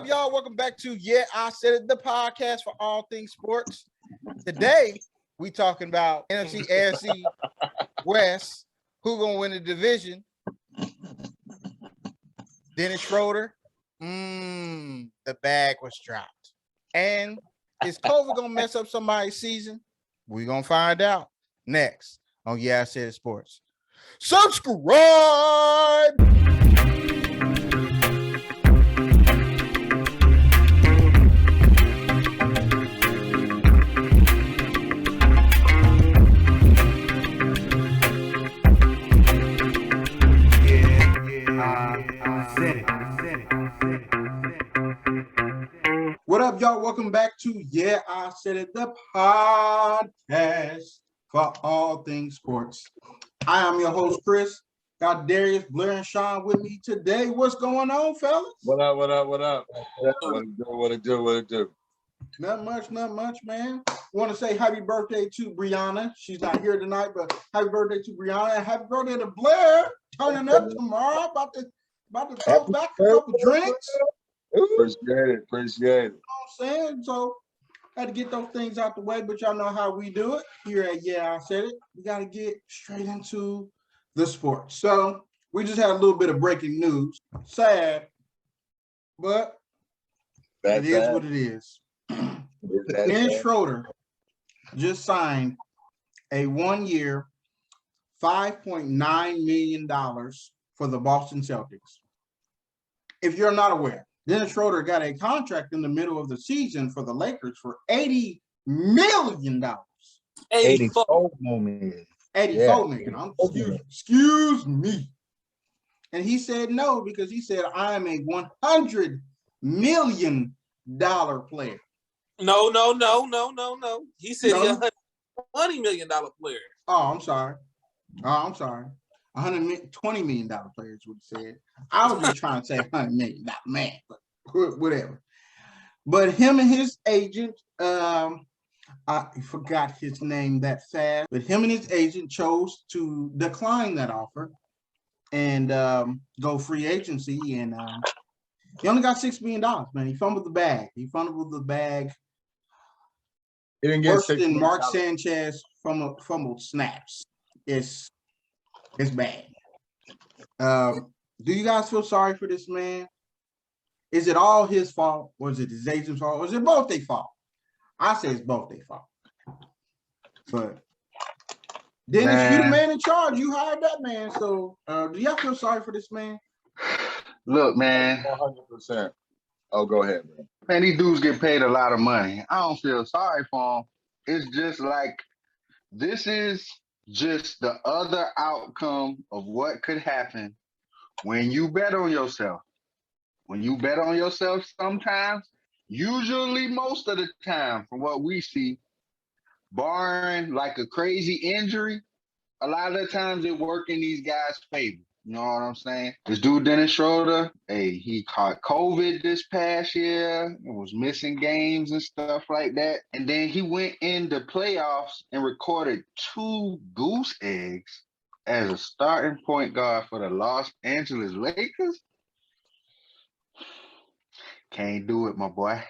up, y'all? Welcome back to Yeah, I Said It, the podcast for all things sports. Today, we talking about NFC AFC West. Who gonna win the division? Dennis Schroder. The bag was dropped. And is COVID gonna mess up somebody's season? We gonna find out next on Yeah, I Said It Sports. Subscribe. What up, y'all? Welcome back to Yeah, I Said It, the podcast for all things sports. I am your host, Chris. Got Darius, Blair, and Sean with me today. What's going on, fellas? What up? What it do? Not much, man. Want to say happy birthday to Brianna. She's not here tonight, but happy birthday to Brianna. And happy birthday to Blair, turning up tomorrow. About to throw back a couple drinks. Appreciate it. You know what I'm saying? So had to get those things out the way, but y'all know how we do it here at Yeah, I Said It. We got to get straight into the sports. So we just had a little bit of breaking news. Sad, but it is what it is. Dennis Schroder just signed a 1-year, $5.9 million for the Boston Celtics. If you're not aware, Dennis Schroder got a contract in the middle of the season for the Lakers for $80 million. 84 million. 84 million. Excuse me. And he said no because he said, I am a $100 million player. No. He said he's a $120 million player. Oh, I'm sorry. $120 million player is what he said. I was just trying to say $100 million, man, but whatever. But him and his agent, I forgot his name that fast, but him and his agent chose to decline that offer and go free agency. And he only got $6 million, man. He fumbled the bag. He didn't get worse than Mark Sanchez fumbled snaps. It's bad. Do you guys feel sorry for this man? Is it all his fault, or is it his agent's fault, or is it both their fault? I say it's both their fault. But Dennis, you the man in charge. You hired that man. So do y'all feel sorry for this man? Look, man. 100%. Oh, go ahead, man. Man, these dudes get paid a lot of money. I don't feel sorry for them. It's just like, this is just the other outcome of what could happen when you bet on yourself. When you bet on yourself sometimes, usually most of the time, from what we see, barring like a crazy injury, a lot of the times it work in these guys' favor. You know what I'm saying? This dude, Dennis Schroder, he caught COVID this past year and was missing games and stuff like that. And then he went into playoffs and recorded 2 goose eggs as a starting point guard for the Los Angeles Lakers. Can't do it, my boy.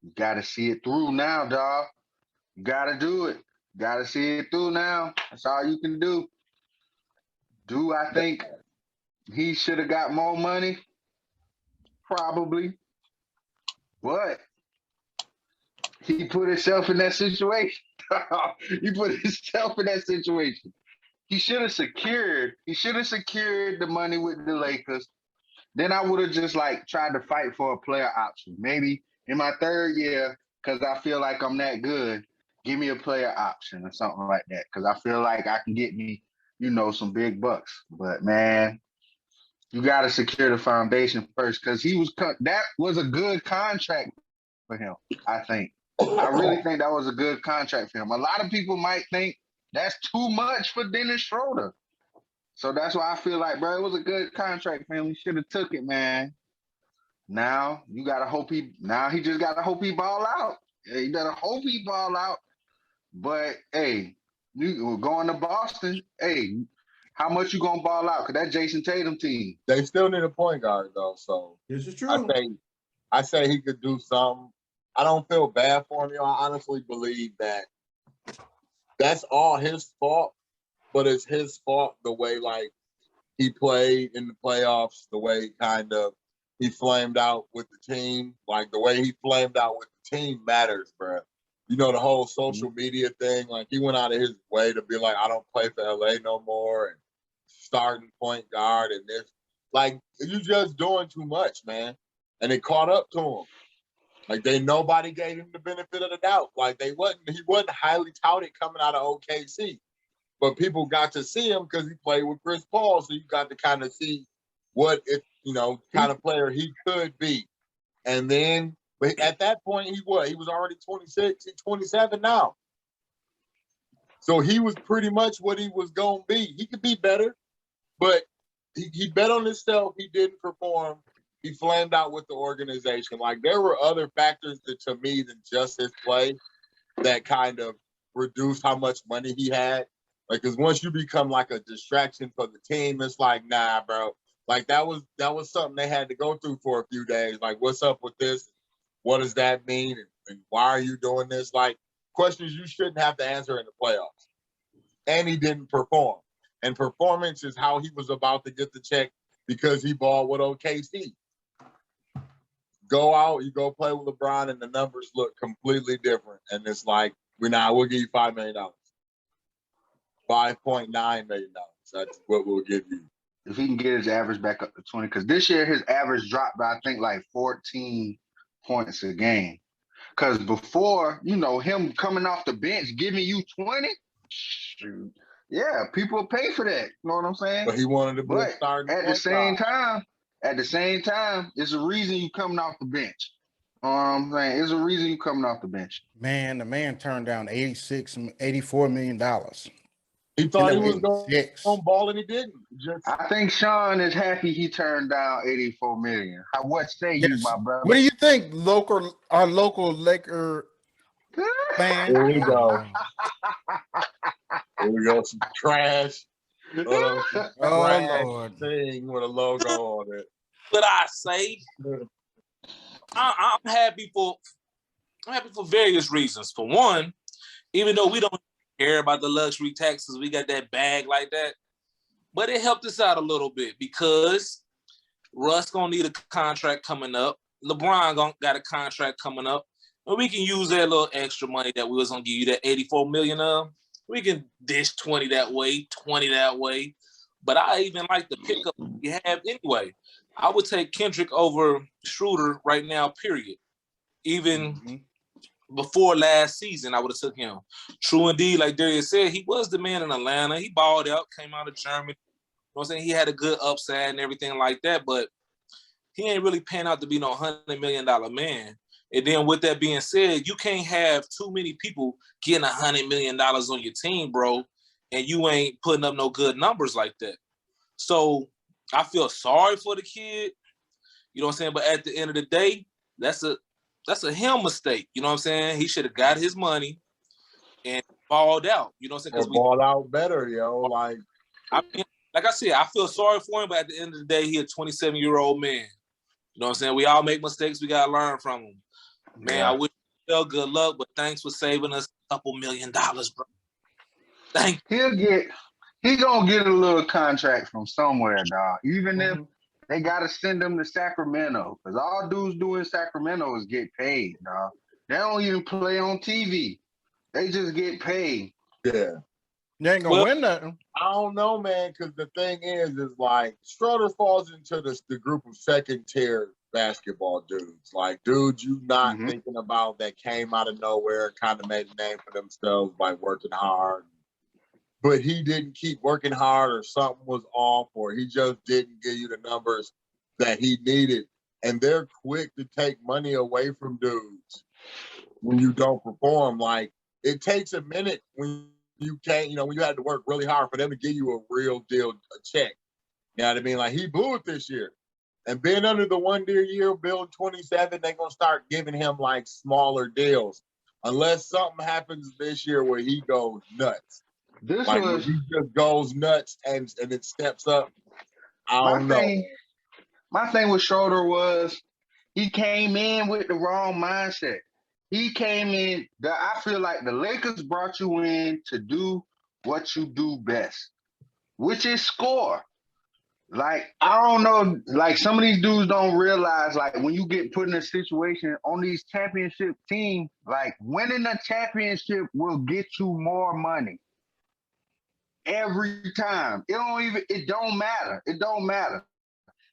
You got to see it through now, dog. You got to do it. Got to see it through now. That's all you can do. Do I think he should have got more money? Probably. But he put himself in that situation. He should have secured the money with the Lakers. Then I would have just tried to fight for a player option. Maybe in my 3rd year, because I feel like I'm that good, give me a player option or something like that. Because I feel like I can get me, some big bucks. But man, you got to secure the foundation first, because that was a good contract for him, I think. I really think that was a good contract for him. A lot of people might think that's too much for Dennis Schroder. So that's why I feel like, bro, it was a good contract for him. He should have took it, man. Now he just got to hope he ball out. You better hope he ball out. But, hey, you going to Boston, hey, how much you going to ball out? Because that Jason Tatum team. They still need a point guard, though. So this is true. I I say he could do something. I don't feel bad for him. You know, I honestly believe that that's all his fault, but it's his fault the way like he played in the playoffs, the way kind of he flamed out with the team. Like the way he flamed out with the team matters, bro. You know, the whole social media thing, like he went out of his way to be like, I don't play for LA no more and starting point guard and this. Like, you just doing too much, man. And it caught up to him. Like nobody gave him the benefit of the doubt. Like he wasn't highly touted coming out of OKC. But people got to see him because he played with Chris Paul, so you got to kind of see what kind of player he could be. And then, but at that point, he was already 26. He's 27 now. So he was pretty much what he was going to be. He could be better, but he bet on himself. He didn't perform. He flamed out with the organization. Like, there were other factors to me than just his play that kind of reduced how much money he had. Like, because once you become like a distraction for the team, it's like, nah, bro. Like, that was something they had to go through for a few days. Like, what's up with this? What does that mean? And why are you doing this? Like, questions you shouldn't have to answer in the playoffs. And he didn't perform. And performance is how he was about to get the check because he balled with OKC. Go out, you go play with LeBron, and the numbers look completely different. And it's like, we'll give you $5 million. $5.9 million. That's what we'll give you. If he can get his average back up to 20, because this year his average dropped by, I think, like 14 points a game. Because before, him coming off the bench, giving you 20, shoot, yeah, people will pay for that. You know what I'm saying? But he wanted to be a starting at the same time, it's a reason you coming off the bench. You know what I'm saying? It's a reason you coming off the bench. Man, the man turned down $84 million. He thought he was going to ball and he didn't. I think Sean is happy he turned down $84 million. What say you, my brother? What do you think, our local Laker fan? Here we go. Here we go. Some trash. Oh, Lord. Thing with a logo on it. But I say, I'm happy for various reasons. For one, even though we don't care about the luxury taxes, we got that bag like that. But it helped us out a little bit because Russ gonna need a contract coming up. LeBron got a contract coming up. And we can use that little extra money that we was gonna give you, that $84 million of. We can dish 20 that way, 20 that way. But I even like the pickup you have anyway. I would take Kendrick over Schroder right now, period. Even before last season, I would have took him. True indeed, like Darius said, he was the man in Atlanta. He balled out, came out of Germany. You know what I'm saying? He had a good upside and everything like that, but he ain't really panned out to be no $100 million man. And then with that being said, you can't have too many people getting $100 million on your team, bro, and you ain't putting up no good numbers like that. So I feel sorry for the kid, you know what I'm saying? But at the end of the day, that's a him mistake. You know what I'm saying? He should have got his money and balled out. You know what I'm saying? Because balled out better, yo. Like I said, I feel sorry for him, but at the end of the day, he a 27-year-old man. You know what I'm saying? We all make mistakes. We gotta learn from him. Man, I wish you good luck, but thanks for saving us a couple $1 million, bro. Thank you. He gonna get a little contract from somewhere, dog. Even if they gotta send him to Sacramento, because all dudes do in Sacramento is get paid, dog. They don't even play on TV. They just get paid. Yeah. You ain't gonna win nothing. I don't know, man, because the thing is like Schroder falls into the group of second-tier basketball dudes. Like dudes you not thinking about that came out of nowhere, kind of made a name for themselves by working hard. But he didn't keep working hard, or something was off, or he just didn't give you the numbers that he needed. And they're quick to take money away from dudes when you don't perform. Like, it takes a minute when you can't, when you had to work really hard for them to give you a real deal, a check. You know what I mean? Like, he blew it this year. And being under the 1 year, building 27, they're going to start giving him, like, smaller deals. Unless something happens this year where he goes nuts. He just goes nuts and it steps up. I don't know. My thing with Schroder was He came in with the wrong mindset. He came in. I feel like the Lakers brought you in to do what you do best, which is score. Like, I don't know, like some of these dudes don't realize, like when you get put in a situation on these championship teams, like winning a championship will get you more money every time. It don't matter. It don't matter.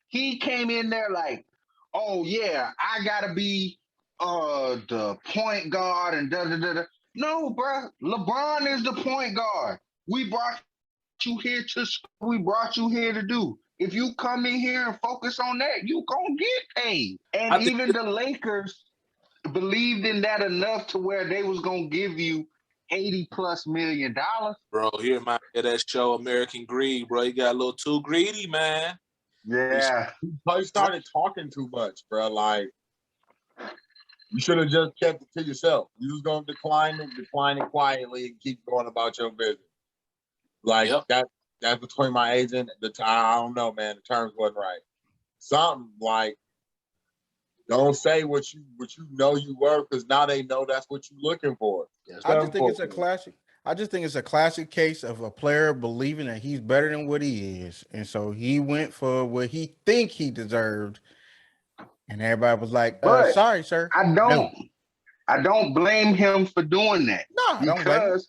He came in there like, oh yeah, I gotta be the point guard and da da da da. No, bro. LeBron is the point guard. We brought you here to we brought you here to do. If you come in here and focus on that, you gonna get paid. And even the Lakers believed in that enough to where they was gonna give you $80+ million. Bro, here my that show American Greed, bro. You got a little too greedy, man. Yeah. He started talking too much, bro. Like, you should have just kept it to yourself. You was gonna decline it quietly and keep going about your business. Like that's between my agent. I don't know, man. The terms wasn't right. Something like, don't say what you know you were, because now they know that's what you're looking for. I just think it's a classic. I just think it's a classic case of a player believing that he's better than what he is, and so he went for what he think he deserved, and everybody was like, "Sorry, sir." I don't blame him for doing that. No, I don't blame him.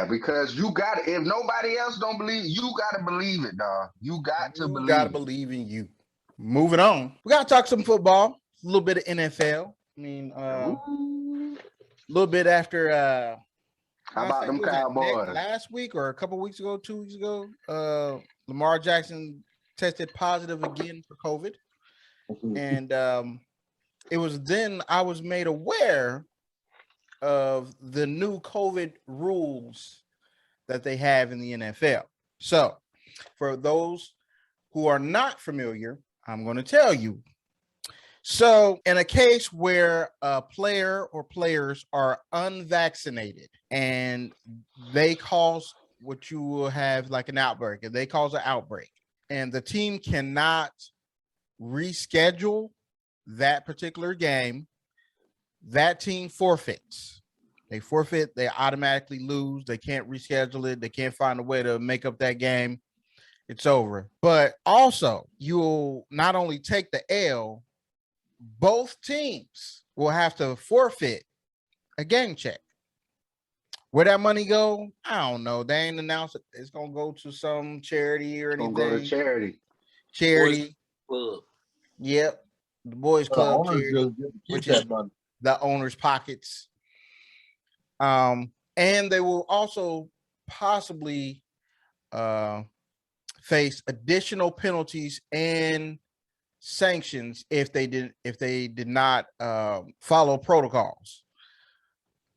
Because you got it. If nobody else don't believe, you got to believe it, dog. You got to believe. You got to believe in you. Moving on, we got to talk some football. A little bit of NFL. I mean, a little bit after. How about them Cowboys? Last week or a couple weeks ago, 2 weeks ago, Lamar Jackson tested positive again for COVID. And it was then I was made aware of the new COVID rules that they have in the NFL. So for those who are not familiar, I'm going to tell you. So in a case where a player or players are unvaccinated and they cause what you will have like an outbreak, and they cause an outbreak, and the team cannot reschedule that particular game, that team forfeits. They forfeit, they automatically lose. They can't reschedule it. They can't find a way to make up that game. It's over. But also, you'll not only take the L, both teams will have to forfeit a game check. Where that money go? I don't know. They ain't announced it. It's gonna go to some charity or anything. Gonna go to charity. Charity. Club. Yep. The boys club charity, which is the owner's pockets. And they will also possibly face additional penalties and sanctions if they did not follow protocols.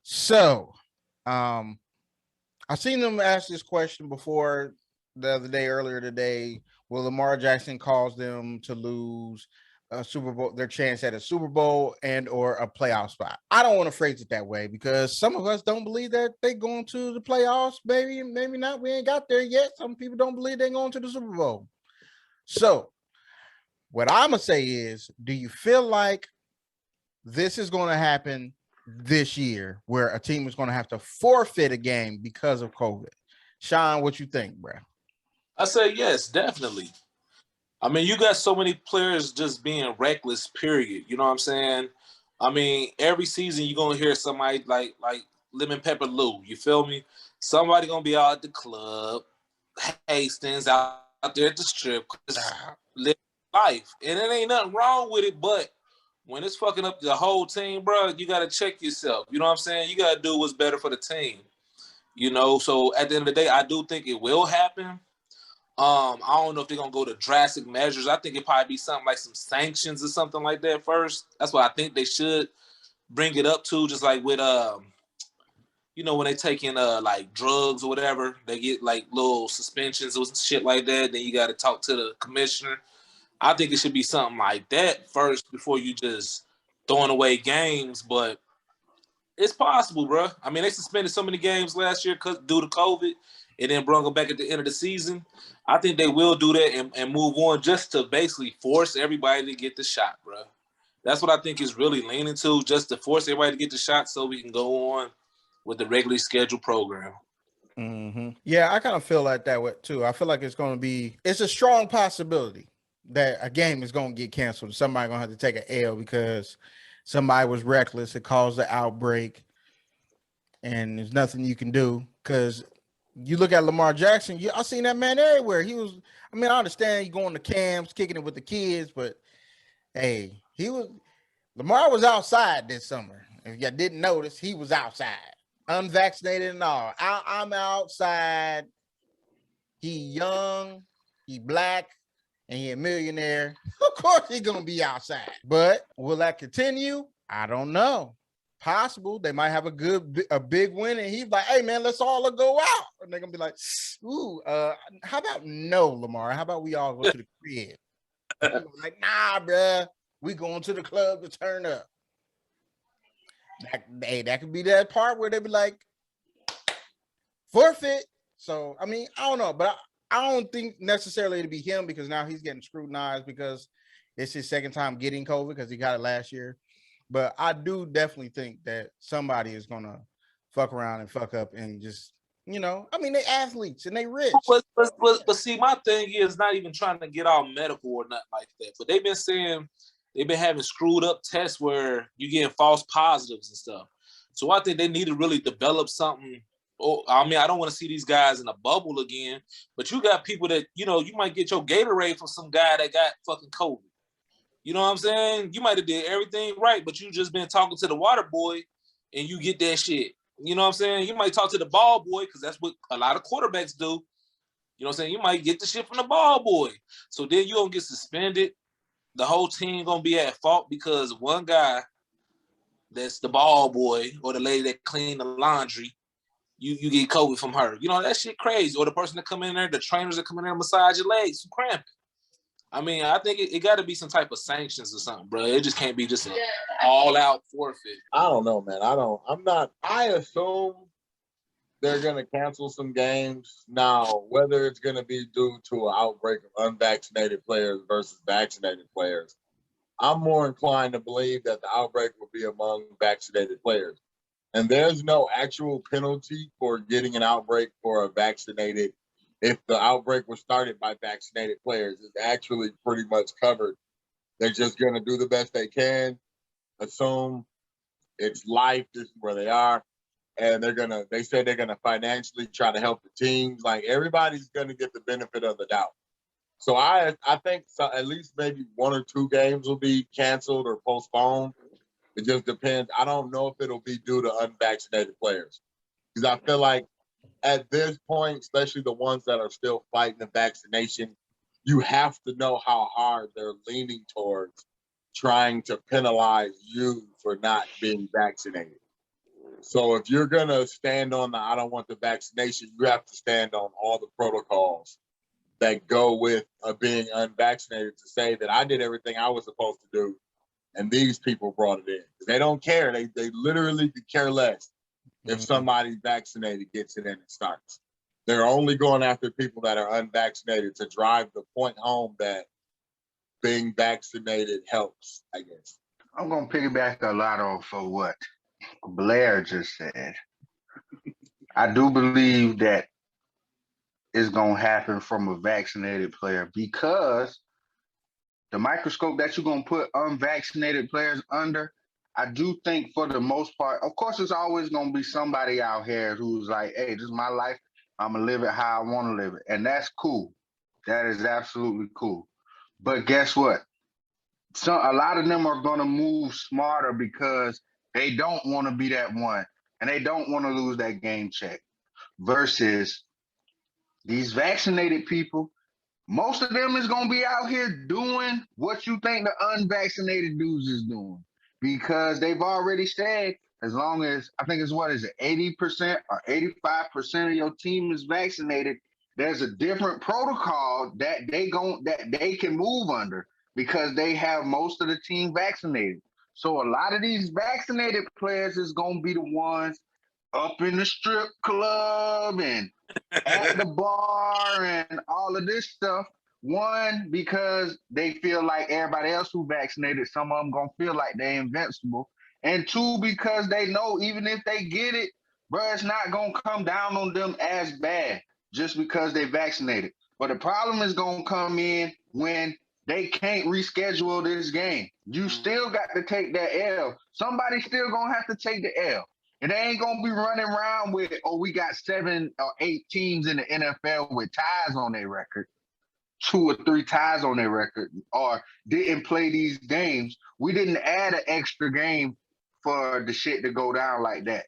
So I've seen them ask this question before the other day, earlier today. Will Lamar Jackson cause them to lose a Super Bowl, their chance at a Super Bowl and or a playoff spot? I don't want to phrase it that way because some of us don't believe that they going to the playoffs. Maybe not. We ain't got there yet. Some people don't believe they're going to the Super Bowl. So what I'm going to say is, do you feel like this is going to happen this year where a team is going to have to forfeit a game because of COVID? Sean, what you think, bro? I say yes, definitely. I mean, you got so many players just being reckless, period. You know what I'm saying? I mean, every season you're going to hear somebody like Lemon Pepper Lou. You feel me? Somebody going to be out at the club, Hastings, out there at the strip, live life. And it ain't nothing wrong with it, but when it's fucking up the whole team, bro, you got to check yourself. You know what I'm saying? You got to do what's better for the team. You know, so at the end of the day, I do think it will happen. I don't know if they're going to go to drastic measures. I think it probably be something like some sanctions or something like that first. That's what I think they should bring it up to, just like with, you know, when they take in like drugs or whatever, they get like little suspensions or shit like that. Then you got to talk to the commissioner. I think it should be something like that first before you just throwing away games. But it's possible, bro. I mean, they suspended so many games last year due to COVID and then brought them back at the end of the season. I think they will do that and move on just to basically force everybody to get the shot, bro. That's what I think is really leaning to, just to force everybody to get the shot so we can go on with the regularly scheduled program. Mm-hmm. Yeah, I kind of feel like that way too. I feel like it's a strong possibility that a game is going to get canceled. Somebody going to have to take an L because somebody was reckless. It caused the outbreak, and there's nothing you can do because you look at Lamar Jackson. I seen that man everywhere. I understand you going to camps, kicking it with the kids, but hey, Lamar was outside this summer. If you didn't notice, he was outside, unvaccinated and all. I'm outside. He young, he black, and he a millionaire. Of course, he gonna be outside. But will that continue? I don't know. Possible. They might have a big win, and he's like, "Hey, man, let's all go out." And they're gonna be like, "Ooh, how about no, Lamar? How about we all go to the crib?" Like, nah, bruh. We going to the club to turn up. That could be that part where they be like, forfeit. So, I don't know, but I don't think necessarily it'll be him because now he's getting scrutinized because it's his second time getting COVID because he got it last year. But I do definitely think that somebody is going to fuck around and fuck up and just, they athletes and they rich. But see, my thing is not even trying to get all medical or nothing like that. But they've been saying they've been having screwed up tests where you get false positives and stuff. So I think they need to really develop something. I don't want to see these guys in a bubble again, but you got people that, you might get your Gatorade from some guy that got fucking COVID. You know what I'm saying? You might have did everything right, but you just been talking to the water boy and you get that shit. You know what I'm saying? You might talk to the ball boy because that's what a lot of quarterbacks do. You know what I'm saying? You might get the shit from the ball boy. So then you don't get suspended. The whole team going to be at fault because one guy that's the ball boy or the lady that cleaned the laundry, you get COVID from her. That shit crazy. Or the person that come in there, the trainers that come in there and massage your legs, you cramping. I think it got to be some type of sanctions or something, bro. It just can't be just an all-out forfeit. I don't know, man. I assume they're going to cancel some games. Now, whether it's going to be due to an outbreak of unvaccinated players versus vaccinated players, I'm more inclined to believe that the outbreak will be among vaccinated players. And there's no actual penalty for getting an outbreak for a vaccinated. If the outbreak was started by vaccinated players, it's actually pretty much covered. They're just going to do the best they can, assume it's life, this is where they are. And they say they're going to financially try to help the teams. Like, everybody's going to get the benefit of the doubt. So I think at least maybe one or two games will be canceled or postponed. It just depends. I don't know if it'll be due to unvaccinated players. Because I feel like at this point, especially the ones that are still fighting the vaccination, you have to know how hard they're leaning towards trying to penalize you for not being vaccinated. So if you're going to stand on I don't want the vaccination, you have to stand on all the protocols that go with being unvaccinated to say that I did everything I was supposed to do and these people brought it in. They don't care. They literally could care less if somebody vaccinated gets it in and starts. They're only going after people that are unvaccinated to drive the point home that being vaccinated helps, I guess. I'm going to piggyback a lot off of what Blair just said. I do believe that it's going to happen from a vaccinated player because the microscope that you're going to put unvaccinated players under, I do think for the most part, of course, there's always going to be somebody out here who's like, hey, this is my life. I'm going to live it how I want to live it. And that's cool. That is absolutely cool. But guess what? A lot of them are going to move smarter because they don't want to be that one. And they don't want to lose that game check. Versus these vaccinated people, most of them is going to be out here doing what you think the unvaccinated dudes is doing because they've already said as long as, I think it's 80% or 85% of your team is vaccinated, there's a different protocol that they can move under because they have most of the team vaccinated. So a lot of these vaccinated players is going to be the ones up in the strip club and at the bar and all of this stuff, One, because they feel like everybody else who vaccinated, some of them gonna feel like they're invincible. And two, because they know even if they get it, bro, it's not gonna come down on them as bad just because they vaccinated. But the problem is gonna come in when they can't reschedule this game. You still got to take that L. Somebody still gonna have to take the L. And they ain't gonna be running around with, oh, we got 7 or 8 teams in the NFL with ties on their record, 2 or 3 ties on their record, or didn't play these games. We didn't add an extra game for the shit to go down like that.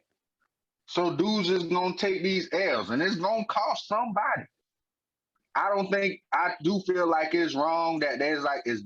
So dudes is gonna take these L's, and it's gonna cost somebody. I do feel like it's wrong that there's like, is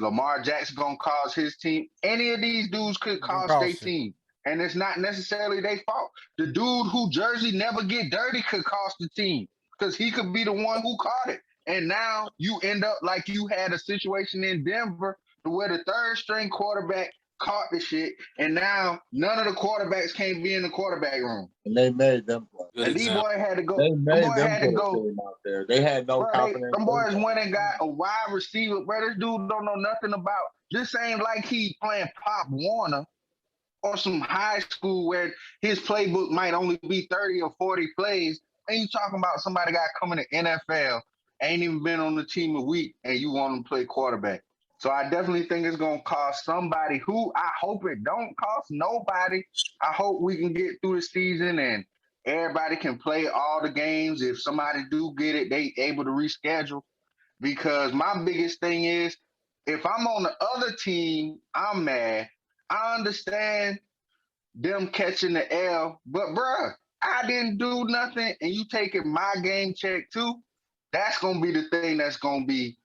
Lamar Jackson gonna cause his team? Any of these dudes could cost their team. And it's not necessarily their fault. The dude who jersey never get dirty could cost the team because he could be the one who caught it. And now you end up like you had a situation in Denver where the third string quarterback caught the shit, and now none of the quarterbacks can't be in the quarterback room. And they made them play. And these boys had to go. They made them had to go out there. They had no confidence. Them boys went and got a wide receiver. Bro, this dude don't know nothing about. This ain't like he playing Pop Warner or some high school where his playbook might only be 30 or 40 plays. And you talking about somebody got coming to NFL, ain't even been on the team a week, and you want him to play quarterback. So I definitely think it's going to cost somebody who I hope it don't cost nobody. I hope we can get through the season and everybody can play all the games. If somebody do get it, they able to reschedule. Because my biggest thing is, if I'm on the other team, I'm mad. I understand them catching the L, but bruh, I didn't do nothing, and you taking my game check too. That's gonna be the thing that's gonna be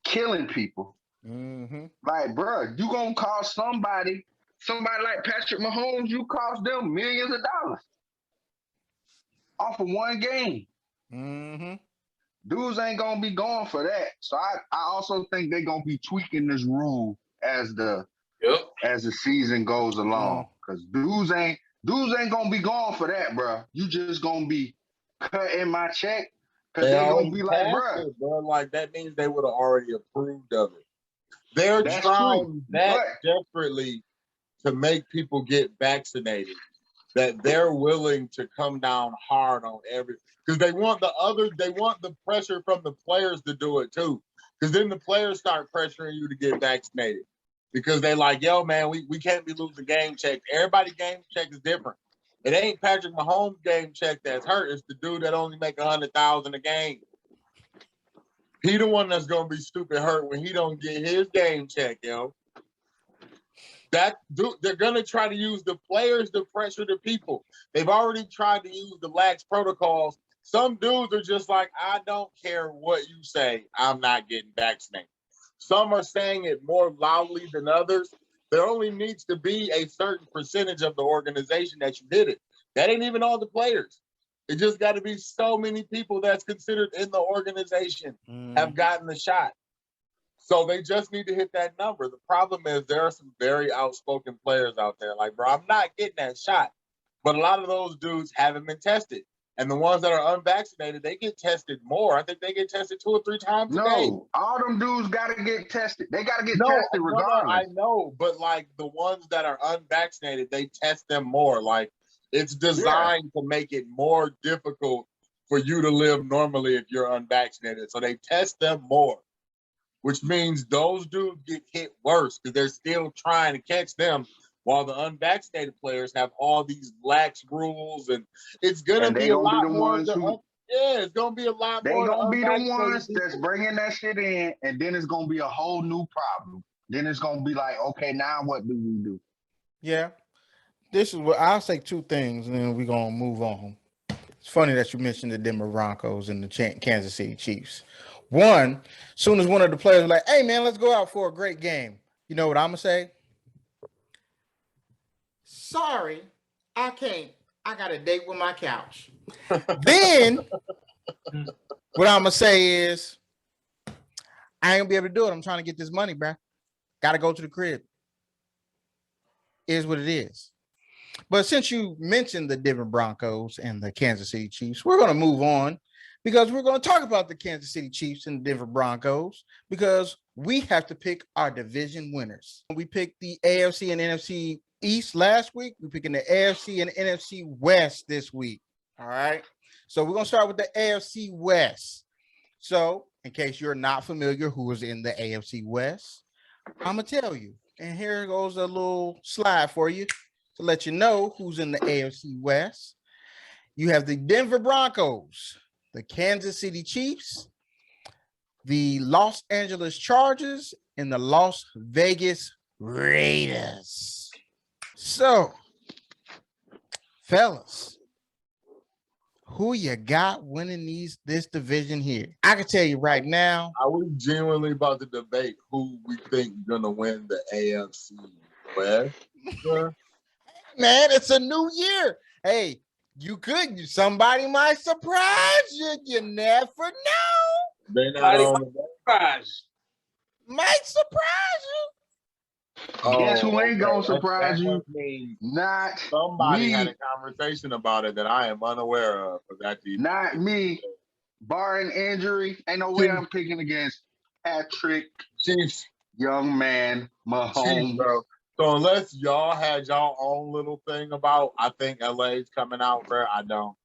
killing people. Mm-hmm. Like, bruh, you gonna cost somebody like Patrick Mahomes, you cost them millions of dollars off of one game. Mm-hmm. Dudes ain't gonna be going for that. So I also think they're gonna be tweaking this rule as the season goes along. Because dudes ain't gonna be going for that, bro. You just gonna be cutting my check. Because they're gonna be like, bro. Like that means they would have already approved of it. They're trying desperately to make people get vaccinated that they're willing to come down hard on because they want the pressure from the players to do it too. Because then the players start pressuring you to get vaccinated. Because they like, yo, man, we can't be losing game check. Everybody's game check is different. It ain't Patrick Mahomes' game check that's hurt. It's the dude that only make $100,000 a game. He the one that's gonna be stupid hurt when he don't get his game check, yo. That dude, they're gonna try to use the players to pressure the people. They've already tried to use the lax protocols. Some dudes are just like, I don't care what you say, I'm not getting vaccinated. Some are saying it more loudly than others. There only needs to be a certain percentage of the organization that you did it. That ain't even all the players. It just got to be so many people that's considered in the organization have gotten the shot. So they just need to hit that number. The problem is there are some very outspoken players out there like, bro, I'm not getting that shot. But a lot of those dudes haven't been tested. And the ones that are unvaccinated, they get tested more. I think they get tested 2 or 3 times a day. No, all them dudes got to get tested. They got to get tested regardless. No, I know, but like the ones that are unvaccinated, they test them more. Like it's designed to make it more difficult for you to live normally if you're unvaccinated. So they test them more, which means those dudes get hit worse because they're still trying to catch them. While the unvaccinated players have all these lax rules, and it's gonna be a lot more. It's gonna be a lot more. They're gonna be the ones that's bringing that shit in, and then it's gonna be a whole new problem. Then it's gonna be like, okay, now what do we do? Yeah, this is what I'll say 2 things, and then we're gonna move on. It's funny that you mentioned the Denver Broncos and the Kansas City Chiefs. One, soon as one of the players was like, "Hey man, let's go out for a great game," you know what I'm gonna say? Sorry, I can't. I got a date with my couch. Then what I'm gonna say is I ain't gonna be able to do it. I'm trying to get this money, bro. Gotta go to the crib. Is what it is. But since you mentioned the Denver Broncos and the Kansas City Chiefs, we're gonna move on because we're going to talk about the Kansas City Chiefs and the Denver Broncos because we have to pick our division winners. We picked the AFC and NFC East last week. We're picking the AFC and NFC West this week. All right. So we're going to start with the AFC West. So in case you're not familiar who is in the AFC West, I'm going to tell you. And here goes a little slide for you to let you know who's in the AFC West. You have the Denver Broncos, the Kansas City Chiefs, the Los Angeles Chargers, and the Las Vegas Raiders. So, fellas, who you got winning this division here? I can tell you right now. I was genuinely about to debate who we think gonna win the AFC West. Man, it's a new year. Hey, somebody might surprise you. You never know. They're not on the Surprise. Might surprise you. Guess who ain't gonna surprise you? Me. Not Somebody me. had a conversation about it that I am unaware of. Not me. Barring injury, ain't no way I'm picking against Patrick Chiefs, young man Mahomes. Chiefs, bro. So unless y'all had y'all own little thing about, I think LA's coming out, bro. I don't.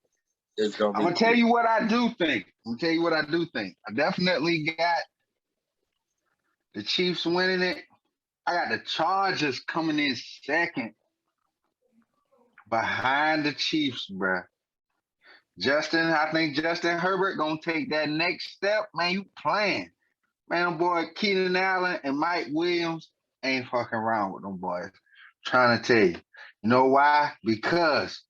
It's gonna be. I'm gonna tell you what I do think. I definitely got the Chiefs winning it. I got the Chargers coming in second behind the Chiefs, bro. I think Justin Herbert gonna take that next step. Man, you playing. Man, boy, Keenan Allen and Mike Williams ain't fucking around with them boys. Trying to tell you. You know why? Because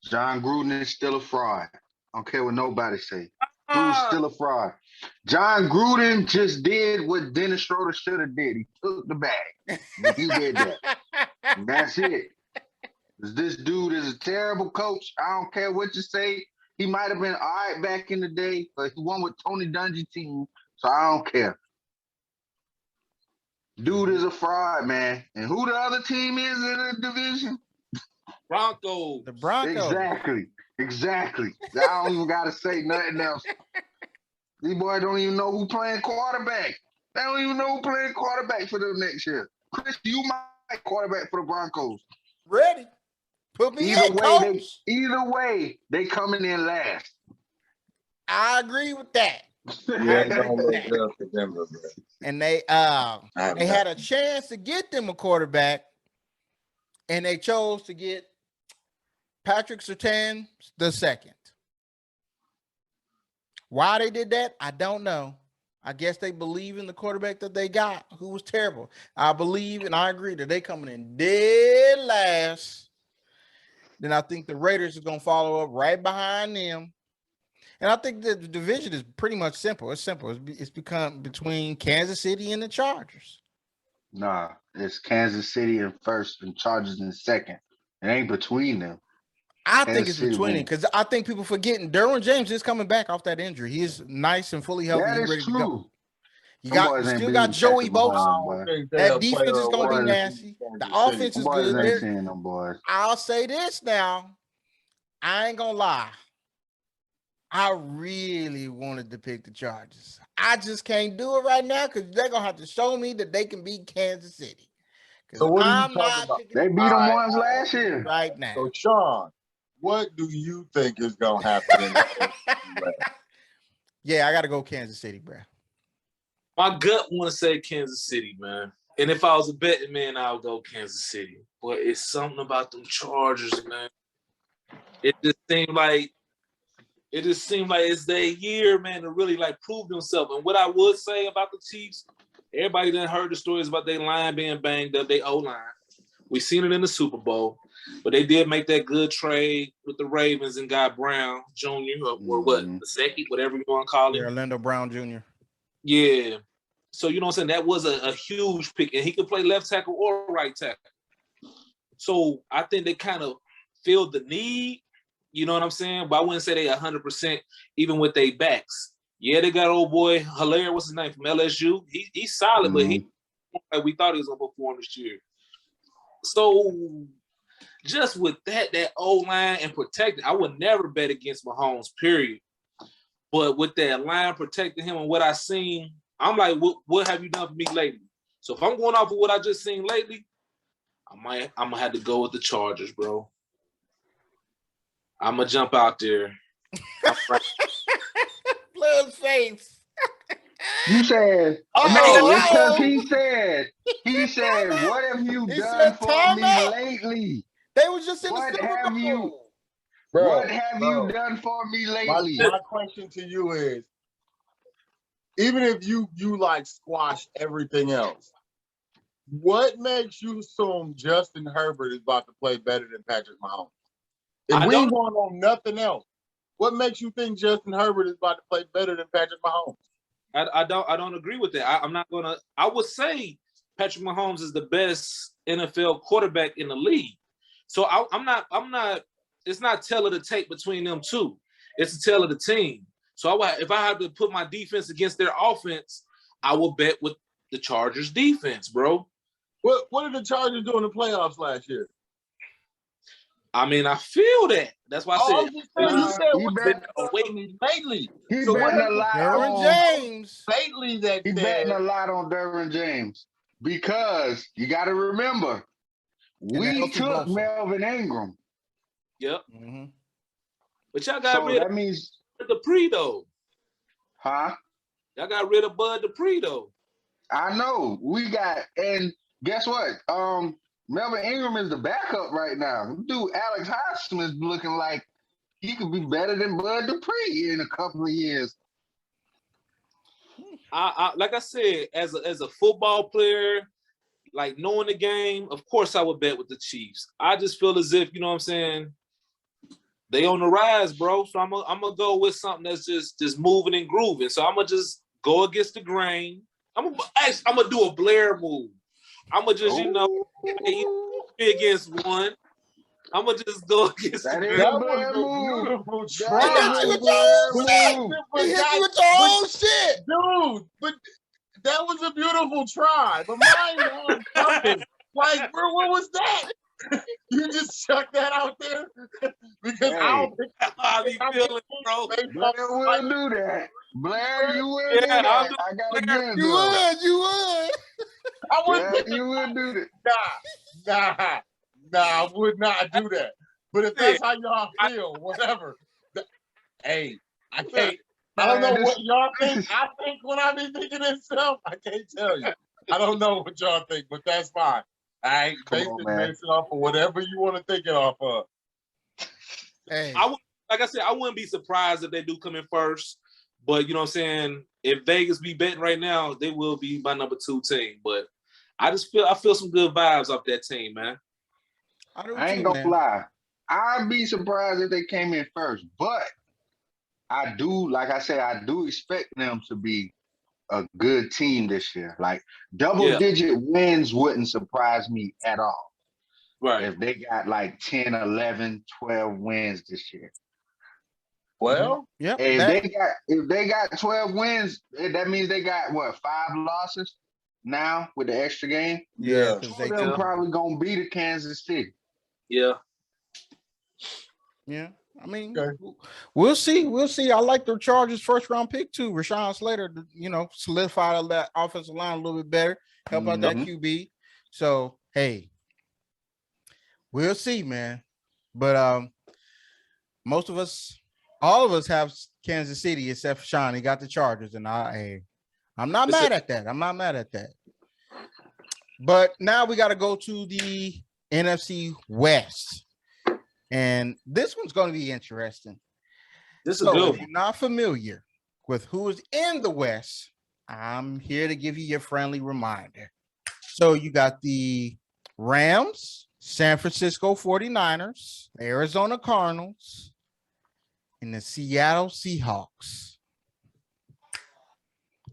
John Gruden is still a fraud. I don't care what nobody say. Dude's still a fraud. John Gruden just did what Dennis Schroder should have did. He took the bag. He did that. And that's it. This dude is a terrible coach. I don't care what you say. He might have been all right back in the day, but he won with Tony Dungy's team, so I don't care. Dude is a fraud, man. And who the other team is in the division? Broncos. The Broncos. Exactly. I don't even got to say nothing else. These boys don't even know who playing quarterback. They don't even know who playing quarterback for them next year. Chris, you might quarterback for the Broncos. Ready. Put me in, coach. Either way, they coming in last. I agree with that. Yeah, it's gonna look good for Denver, bro. And they had a chance to get them a quarterback, and they chose to get Patrick Surtain the second. Why they did that, I don't know. I guess they believe in the quarterback that they got, who was terrible. I believe and I agree that they coming in dead last. Then I think the Raiders are going to follow up right behind them. And I think that the division is pretty much simple. It's simple. It's become between Kansas City and the Chargers. Nah, it's Kansas City in first and Chargers in second. It ain't between them. I think it's between them because I think people forgetting Derwin James is coming back off that injury. He is nice and fully healthy. That He's ready is to go. true. You still got Joey Bosa. That defense is going to be nasty. The offense is good. I'll say this now. I ain't going to lie. I really wanted to pick the Chargers. I just can't do it right now because they're going to have to show me that they can beat Kansas City. So what are you talking about? They beat them once last year. Right now. So, Sean, what do you think is going to happen in the Yeah, I got to go Kansas City, bro. My gut want to say Kansas City, man. And if I was a betting man, I would go Kansas City. But it's something about them Chargers, man. It just seemed like it's their year, man, to really like prove themselves. And what I would say about the Chiefs, everybody done heard the stories about their line being banged up, their O-line. We seen it in the Super Bowl, but they did make that good trade with the Ravens and got Brown Jr. or what, the second, whatever you want to call it. Orlando Brown Jr. Yeah. So, you know what I'm saying? That was a huge pick. And he could play left tackle or right tackle. So, I think they kind of filled the need. You know what I'm saying? But I wouldn't say they 100% even with their backs. Yeah, they got old boy Hilaire, what's his name, from LSU. He's solid, but he like we thought he was going to perform this year. So, just with that O-line and protecting, I would never bet against Mahomes, period. But with that line protecting him and what I seen, I'm like, what have you done for me lately? So if I'm going off of what I just seen lately, I'm gonna have to go with the Chargers, bro. I'm gonna jump out there. Blood face. You said Uh-oh, no. It's because uh-oh. he said, "What have you He done said for me timeout. lately? They was just in the What Super have you Bowl. What Bro, have you done for me my lately?" question to you is, even if you like squash everything else, what makes you assume Justin Herbert is about to play better than Patrick Mahomes? If we ain't going on nothing else, what makes you think Justin Herbert is about to play better than Patrick Mahomes? I don't agree with that. I'm not gonna. I would say Patrick Mahomes is the best NFL quarterback in the league. So I'm not. It's not tell of the tape between them two. It's a tell of the team. So if I have to put my defense against their offense, I will bet with the Chargers defense, bro. What did the Chargers do in the playoffs last year? I mean, I feel that. That's why I said. You said he what's bet been me lately. he So betting a lot Derwin on James. lately that he betting a lot on Derwin James because you got to remember we took Melvin Ingram. Yep. Mm-hmm. But y'all got rid that means of Dupree though. Huh? Y'all got rid of Bud Dupree though. I know. And guess what? Melvin Ingram is the backup right now. Dude, Alex Highsmith is looking like he could be better than Bud Dupree in a couple of years. Like I said, as a football player, like knowing the game, of course I would bet with the Chiefs. I just feel as if, you know what I'm saying, they on the rise, bro. So I'm gonna go with something that's just moving and grooving. So I'm gonna just go against the grain. I'm gonna do a Blair move. I'm gonna just, be against one. I'm gonna just go against that the is grain. a Blair move. Beautiful He try. hit you with your own shit. He hit you with your own shit. Dude, but that was a beautiful try. But mine had something. Like, bro, what was that? You just chuck that out there? Because I don't think How you feeling, bro? Blair will do that. Blair, you will do Yeah, that. I got a gun. You would. I wouldn't Yeah, you will do that. Nah, I would not do that. But if that's how y'all feel, whatever. Hey, I can't. I don't know what y'all think. I think when I be thinking this stuff, I can't tell you. I don't know what y'all think, but that's fine. I ain't base it off of whatever you want to think it off of. Hey. Like I said, I wouldn't be surprised if they do come in first. But you know what I'm saying? If Vegas be betting right now, they will be my number 2 team. But I feel some good vibes off that team, man. I ain't gonna lie. I'd be surprised if they came in first, but I do, like I said, I do expect them to be a good team this year. Like double-digit wins wouldn't surprise me at all. Right. If they got like 10, 11, 12 wins this year. Well, if they got 12 wins, that means they got what, 5 losses now with the extra game? Yeah. They're probably gonna beat the Kansas City. Yeah. Yeah. I mean, we'll see. We'll see. I like the Chargers' first-round pick too. Rashawn Slater, solidify that offensive line a little bit better, help out that QB. So, hey, we'll see, man. But all of us have Kansas City except for Sean. He got the Chargers, and I'm not mad at that. I'm not mad at that. But now we got to go to the NFC West. And this one's going to be interesting. This is good. If you're not familiar with who is in the West, I'm here to give you your friendly reminder. So you got the Rams, San Francisco 49ers, Arizona Cardinals, and the Seattle Seahawks.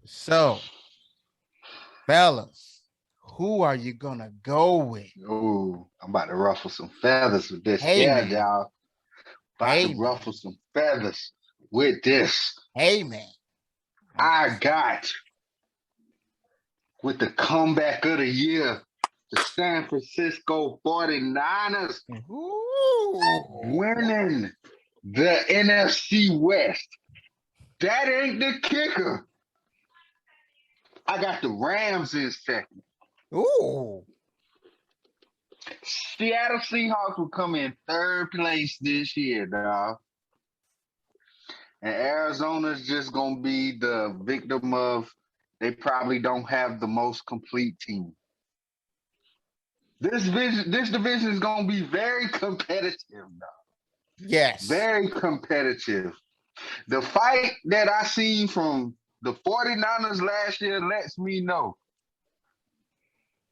So, fellas, who are you going to go with? Ooh, I'm about to ruffle some feathers with this. Hey, yeah, man. y'all. About to ruffle some feathers with this. Hey, man. I got, with the comeback of the year, the San Francisco 49ers winning the NFC West. That ain't the kicker. I got the Rams in second. Ooh. Seattle Seahawks will come in third place this year, dog. And Arizona's just going to be the victim of they probably don't have the most complete team. This division is going to be very competitive, dog. Yes. Very competitive. The fight that I seen from the 49ers last year lets me know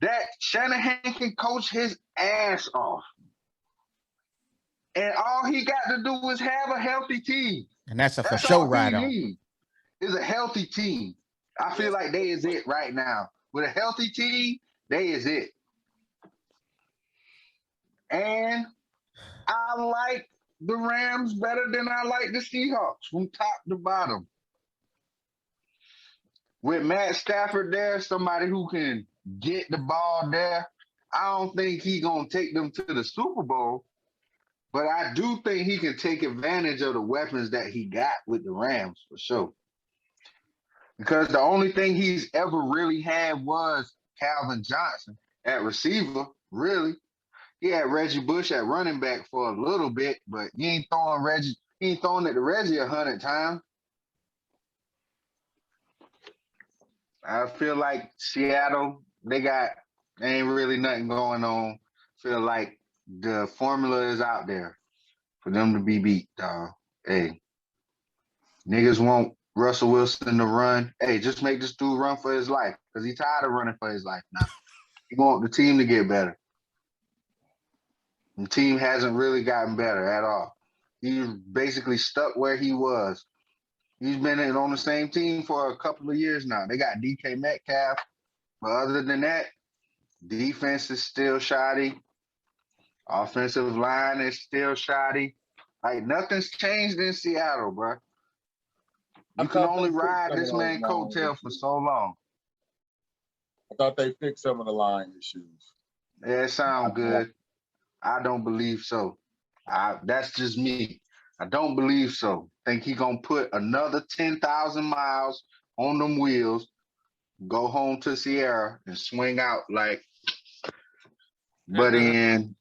that Shanahan can coach his ass off. And all he got to do is have a healthy team. And that's a for That's sure all right he on. needs is a healthy team. I feel like they is it right now. With a healthy team, they is it. And I like the Rams better than I like the Seahawks from top to bottom. With Matt Stafford there, somebody who can get the ball there, I don't think he's going to take them to the Super Bowl, but I do think he can take advantage of the weapons that he got with the Rams for sure. Because the only thing he's ever really had was Calvin Johnson at receiver, really. He had Reggie Bush at running back for a little bit, but he ain't throwing it to Reggie 100 times. I feel like Seattle, they ain't really nothing going on. Feel like the formula is out there for them to be beat, dog. Hey, niggas want Russell Wilson to run. Hey, just make this dude run for his life because he's tired of running for his life now. He want the team to get better. The team hasn't really gotten better at all. He's basically stuck where he was. He's been on the same team for a couple of years now. They got DK Metcalf, but other than that, defense is still shoddy. Offensive line is still shoddy. Like, nothing's changed in Seattle, bro. You can only ride this man's coattail for so long. I thought they fixed some of the line issues. Yeah, it sounds good. I don't believe so. That's just me. I don't believe so. Think he gonna put another 10,000 miles on them wheels, go home to Sierra and swing out like Buddy and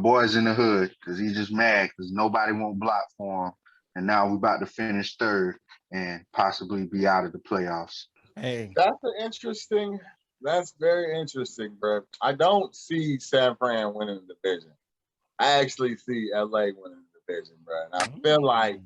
Boys in the Hood, because he's just mad because nobody won't block for him. And now we're about to finish third and possibly be out of the playoffs. Hey, That's very interesting, bro. I don't see San Fran winning the division. I actually see LA winning the division, bro. And I feel like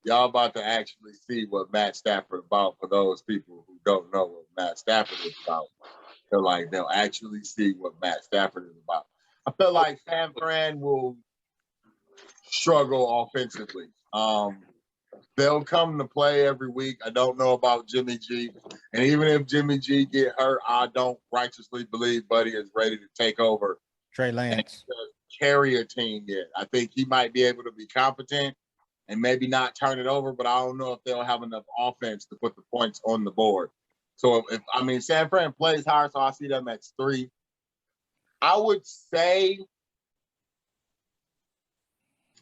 y'all about to actually see what Matt Stafford about for those people who don't know what Matt Stafford is about. I feel like they'll actually see what Matt Stafford is about. I feel like San Fran will struggle offensively. They'll come to play every week. I don't know about Jimmy G. And even if Jimmy G get hurt, I don't righteously believe Buddy is ready to take over Trey Lance. and carry a team yet. I think he might be able to be competent and maybe not turn it over, but I don't know if they'll have enough offense to put the points on the board. So, San Fran plays hard, so I see them at 3. I would say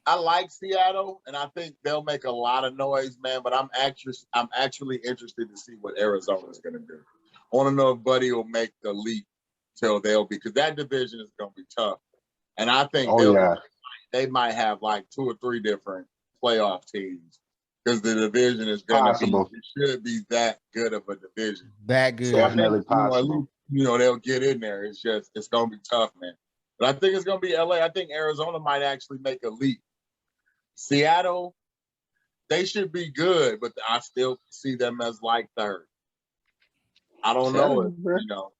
I like Seattle, and I think they'll make a lot of noise, man. But I'm actually interested to see what Arizona's going to do. I want to know if Buddy will make the leap because that division is going to be tough. And I think they might have like 2 or 3 different playoff teams because the division is going to be, it should be that good of a division. That good. So definitely possible. They'll get in there. It's going to be tough, man. But I think it's going to be LA. I think Arizona might actually make a leap. Seattle, they should be good, but I still see them as like 3rd. I don't know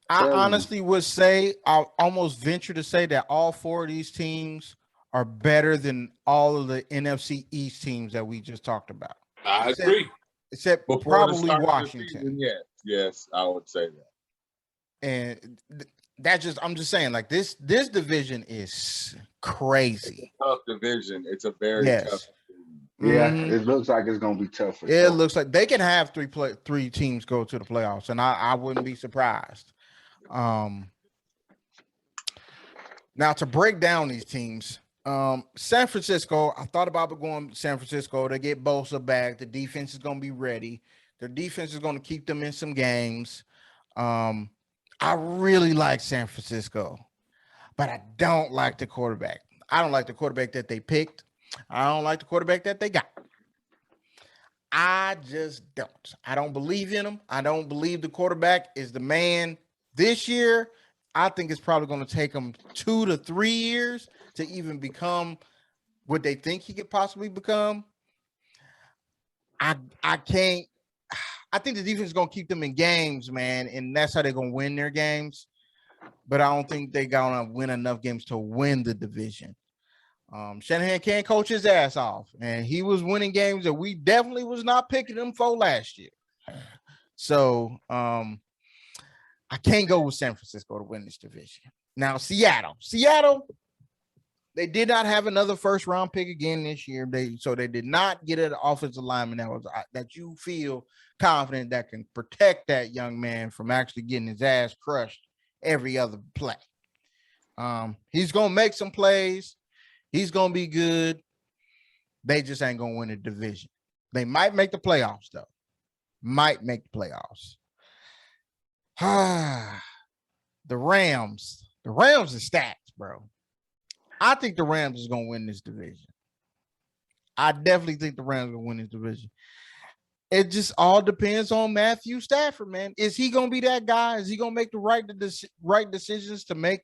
I honestly would say, I'll almost venture to say that all 4 of these teams are better than all of the NFC East teams that we just talked about. I agree. Except probably Washington. Season, yes, I would say that. And I'm just saying, like, this division is crazy. It's a tough division. It's a very tough division. Yeah, it looks like it's gonna be tough. It looks like they can have 3 teams go to the playoffs, and I wouldn't be surprised. Now to break down these teams, San Francisco, I thought about going to San Francisco to get Bosa back. The defense is going to be ready. Their defense is going to keep them in some games. I really like San Francisco, but I don't like the quarterback. I don't like the quarterback that they picked. I don't like the quarterback that they got. I just don't. I don't believe in him. I don't believe the quarterback is the man this year. I think it's probably going to take him 2 to 3 years to even become what they think he could possibly become. I can't. I think the defense is going to keep them in games, man, and that's how they're going to win their games. But I don't think they're going to win enough games to win the division. Shanahan can't coach his ass off, and he was winning games that we definitely was not picking him for last year. So I can't go with San Francisco to win this division. Now, Seattle, they did not have another first round pick again this year. They did not get an offensive lineman that you feel confident that can protect that young man from actually getting his ass crushed every other play. He's gonna make some plays. He's gonna be good. They just ain't gonna win the division. They might make the playoffs though. Might make the playoffs. The Rams are stacked, bro. I think the Rams is gonna win this division. I definitely think the Rams will win this division. It just all depends on Matthew Stafford, man. Is he gonna be that guy? Is he gonna make the right decisions to make?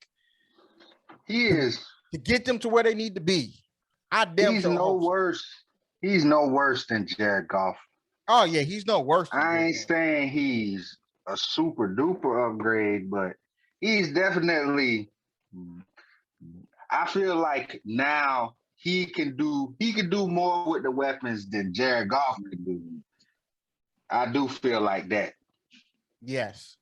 He is. To get them to where they need to be. He's no worse. He's no worse than Jared Goff. Oh yeah, he's no worse. I ain't saying he's a super duper upgrade, but he's definitely. I feel like now he can do more with the weapons than Jared Goff can do. I do feel like that. Yes,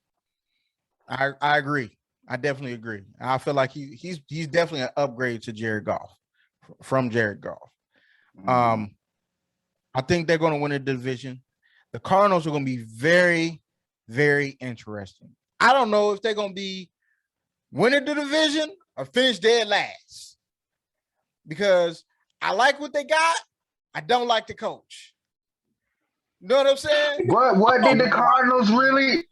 I agree. I definitely agree. I feel like he's definitely an upgrade to Jared Goff from Jared Goff. I think they're going to win the division. The Cardinals are going to be very, very interesting. I don't know if they're going to be winning the division or finish dead last because I like what they got. I don't like the coach. You know what I'm saying? What did the Cardinals really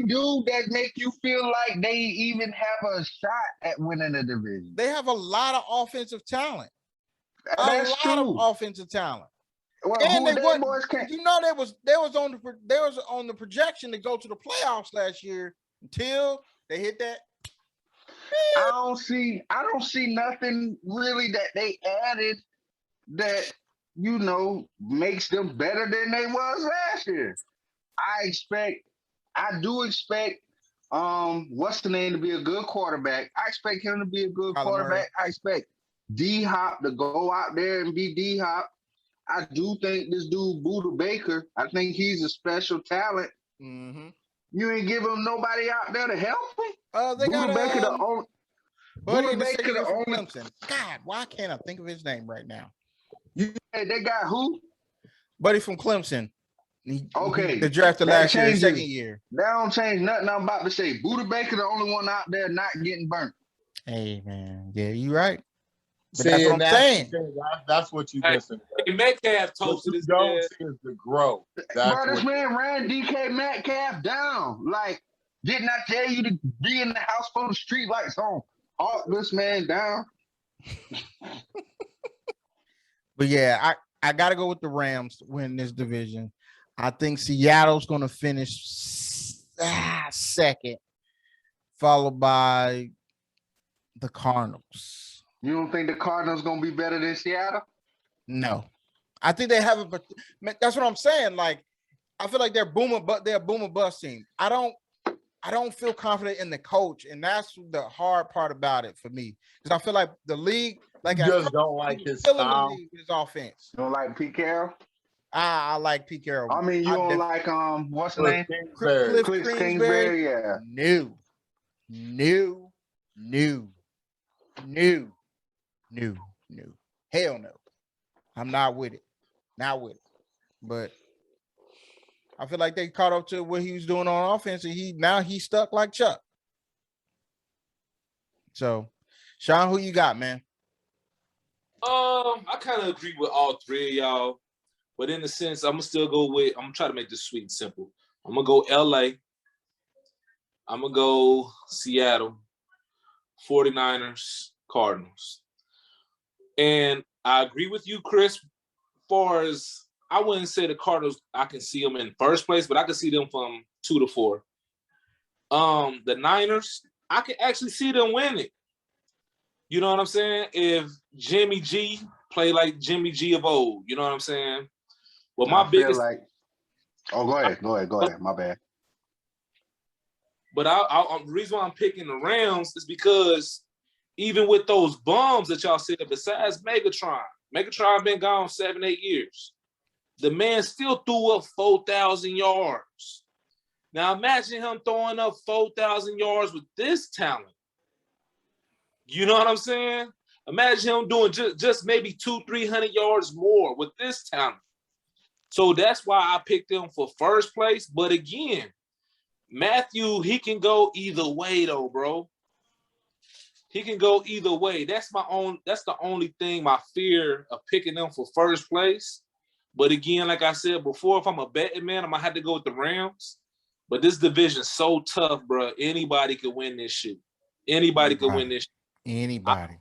do that make you feel like they even have a shot at winning the division? They have a lot of offensive talent. That's true. Of offensive talent. Well, And they was on the projection to go to the playoffs last year until they hit that. I don't see nothing really that they added that makes them better than they was last year. I do expect what's the name to be a good quarterback. I expect him to be a good quarterback. I expect D-Hop to go out there and be D-Hop. I do think this dude Buda Baker, I think he's a special talent. Mm-hmm. You ain't give him nobody out there to help him. They Buda got Baker the only. Buddy Baker the only. Clemson. God, why can't I think of his name right now? They got who? Buddy from Clemson. Okay. They drafted last year, second year. That don't change nothing I'm about to say. Buda Baker the only one out there not getting burnt. Hey, man. Yeah, you right. But See, that's what I'm saying. That's what you listen to. Hey, Metcalf toasted his don't see is the growth. Bro, this man ran DK Metcalf down. Like, didn't I tell you to be in the house for the street lights on? All this man down. But yeah, I got to go with the Rams to win this division. I think Seattle's going to finish second, followed by the Cardinals. You don't think the Cardinals going to be better than Seattle? No. I think they have it, but that's what I'm saying. Like, I feel like they're a boomer bust team. I don't feel confident in the coach, and that's the hard part about it for me. Because I feel like the league, like you just don't like his style. His offense. You don't like Pete Carroll? I like Pete Carroll. I mean, you don't like what's the name? Cliff Kingsbury. Yeah. No. Hell no. I'm not with it. But I feel like they caught up to what he was doing on offense, and he's stuck like Chuck. So, Sean, who you got, man? I kind of agree with all three of y'all, but in a sense, I'm gonna still go with. I'm gonna try to make this sweet and simple. I'm gonna go LA. I'm gonna go Seattle, 49ers, Cardinals. And I agree with you, Chris, far as I wouldn't say the Cardinals, I can see them in first place, but I can see them from 2 to 4. The Niners, I can actually see them winning. You know what I'm saying? If Jimmy G play like Jimmy G of old, you know what I'm saying? Well, my I feel biggest, like. Oh, go ahead. My bad. but the reason why I'm picking the Rams is because even with those bums that y'all said, besides Megatron been gone 7-8 years. The man still threw up 4,000 yards. Now imagine him throwing up 4,000 yards with this talent. You know what I'm saying? Imagine him doing just maybe 200-300 yards more with this talent. So that's why I picked him for first place. But again, Matthew, he can go either way though, bro. He can go either way. That's the only thing, my fear of picking them for first place. But again, like I said before, if I'm a betting man, I'm gonna have to go with the Rams. But this division's so tough, bro. Anybody could win this shit. Anybody could win this shit. Anybody.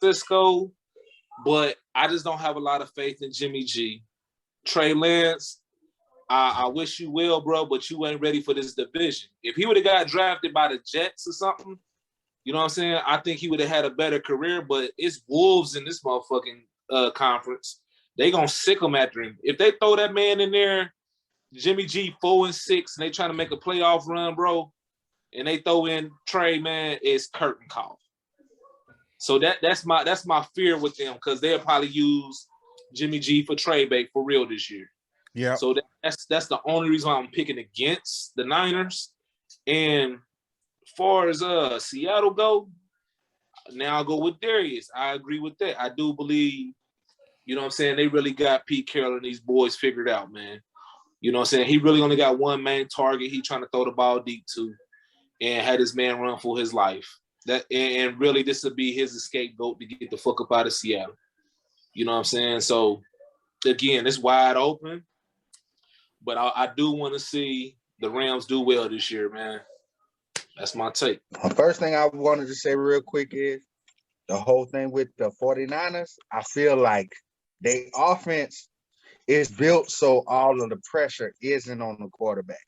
Cisco, but I just don't have a lot of faith in Jimmy G. Trey Lance, I wish you will, bro, but you ain't ready for this division. If he would have got drafted by the Jets or something, you know what I'm saying? I think he would have had a better career, but it's Wolves in this motherfucking conference. They gonna sick him after him. If they throw that man in there, Jimmy G 4-6, and they trying to make a playoff run, bro, and they throw in Trey, man, it's curtain call. So that's my fear with them, because they'll probably use Jimmy G for trade bait for real this year. Yeah. So that's the only reason why I'm picking against the Niners. And far as Seattle go, now I'll go with Darius. I agree with that. I do believe, you know what I'm saying, they really got Pete Carroll and these boys figured out, man. You know what I'm saying? He really only got one main target he trying to throw the ball deep to, and had his man run for his life. And really this would be his scapegoat to get the fuck up out of Seattle. You know what I'm saying? So again, it's wide open. But I do want to see the Rams do well this year, man. That's my take. The first thing I wanted to say real quick is the whole thing with the 49ers. I feel like their offense is built so all of the pressure isn't on the quarterback.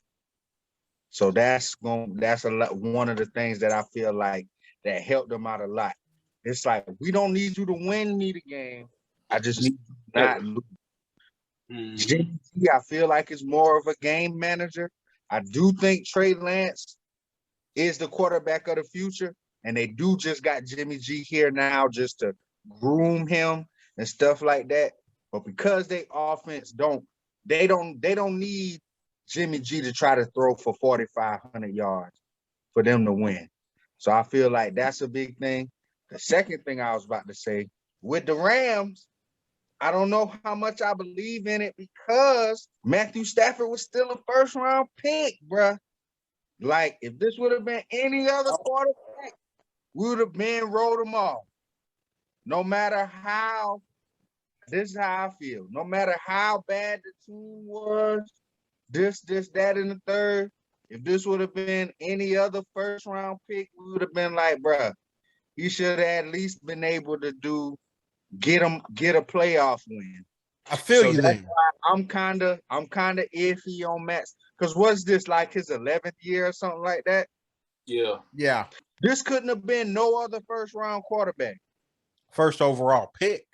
So that's one of the things that I feel like that helped them out a lot. It's like, we don't need you to win me the game. I just need you to not lose. Jimmy G, I feel like is more of a game manager. I do think Trey Lance is the quarterback of the future, and they do just got Jimmy G here now just to groom him and stuff like that. But because they offense they don't need Jimmy G to try to throw for 4,500 yards for them to win. So I feel like that's a big thing. The second thing I was about to say, with the Rams, I don't know how much I believe in it because Matthew Stafford was still a first-round pick, bruh. Like, if this would have been any other quarterback, we would have been rolled them off. No matter how, this is how I feel. No matter how bad the team was, this, that, and the third, if this would have been any other first-round pick, we would have been like, bruh, he should have at least been able to get a playoff win. I feel you that's then. why I'm kind of iffy on Matt, because what's this, like his 11th year or something like that? Yeah. This couldn't have been no other first round quarterback. First overall pick.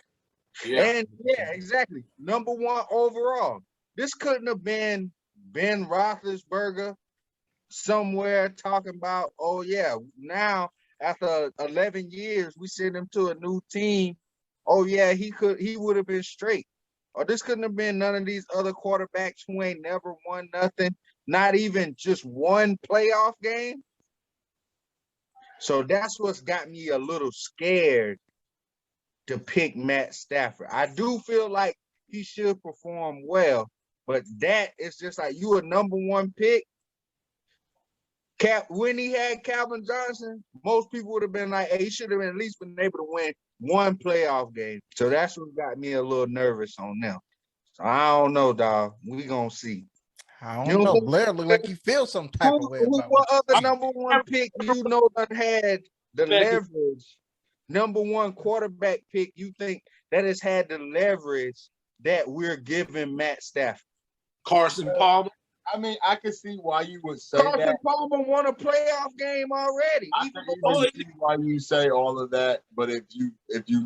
Yeah. And yeah, exactly. Number 1 overall. This couldn't have been Ben Roethlisberger somewhere talking about, oh yeah, now after 11 years we send him to a new team. Oh yeah, he would have been straight. Or this couldn't have been none of these other quarterbacks who ain't never won nothing, not even just one playoff game. So that's what's got me a little scared to pick Matt Stafford. I do feel like he should perform well, but that is just like, you a number 1 pick. When he had Calvin Johnson, most people would have been like, hey, he should have at least been able to win one playoff game. So that's what got me a little nervous on them. So I don't know, dog. We gonna see. I don't know. Blair looked like he feels some type of way about What other I- number one pick that had the leverage? Number one quarterback pick, you think that has had the leverage that we're giving Matt Stafford? Carson Palmer. I mean, I can see why you would say Carson that. Palmer won a playoff game already. I can even see why you say all of that. But if you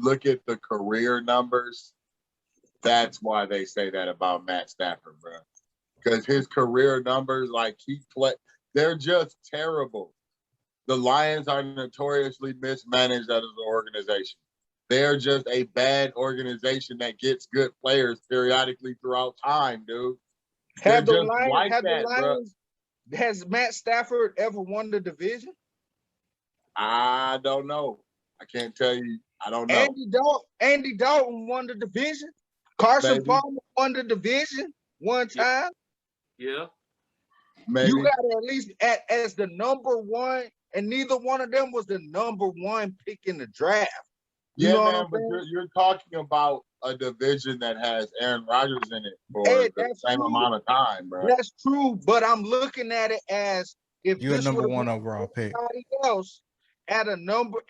look at the career numbers, that's why they say that about Matt Stafford, bro. Because his career numbers, like they're just terrible. The Lions are notoriously mismanaged as an organization. They're just a bad organization that gets good players periodically throughout time, dude. Has Matt Stafford ever won the division? I don't know. I can't tell you. I don't know. Andy Dalton won the division. Carson Maybe. Palmer won the division one time. Yeah. Maybe. You got to at least as the number one, and neither one of them was the number one pick in the draft. You know man, but you're talking about a division that has Aaron Rodgers in it for the same amount of time, bro. That's true, but I'm looking at it as if you're a this number one overall pick. Somebody else at the number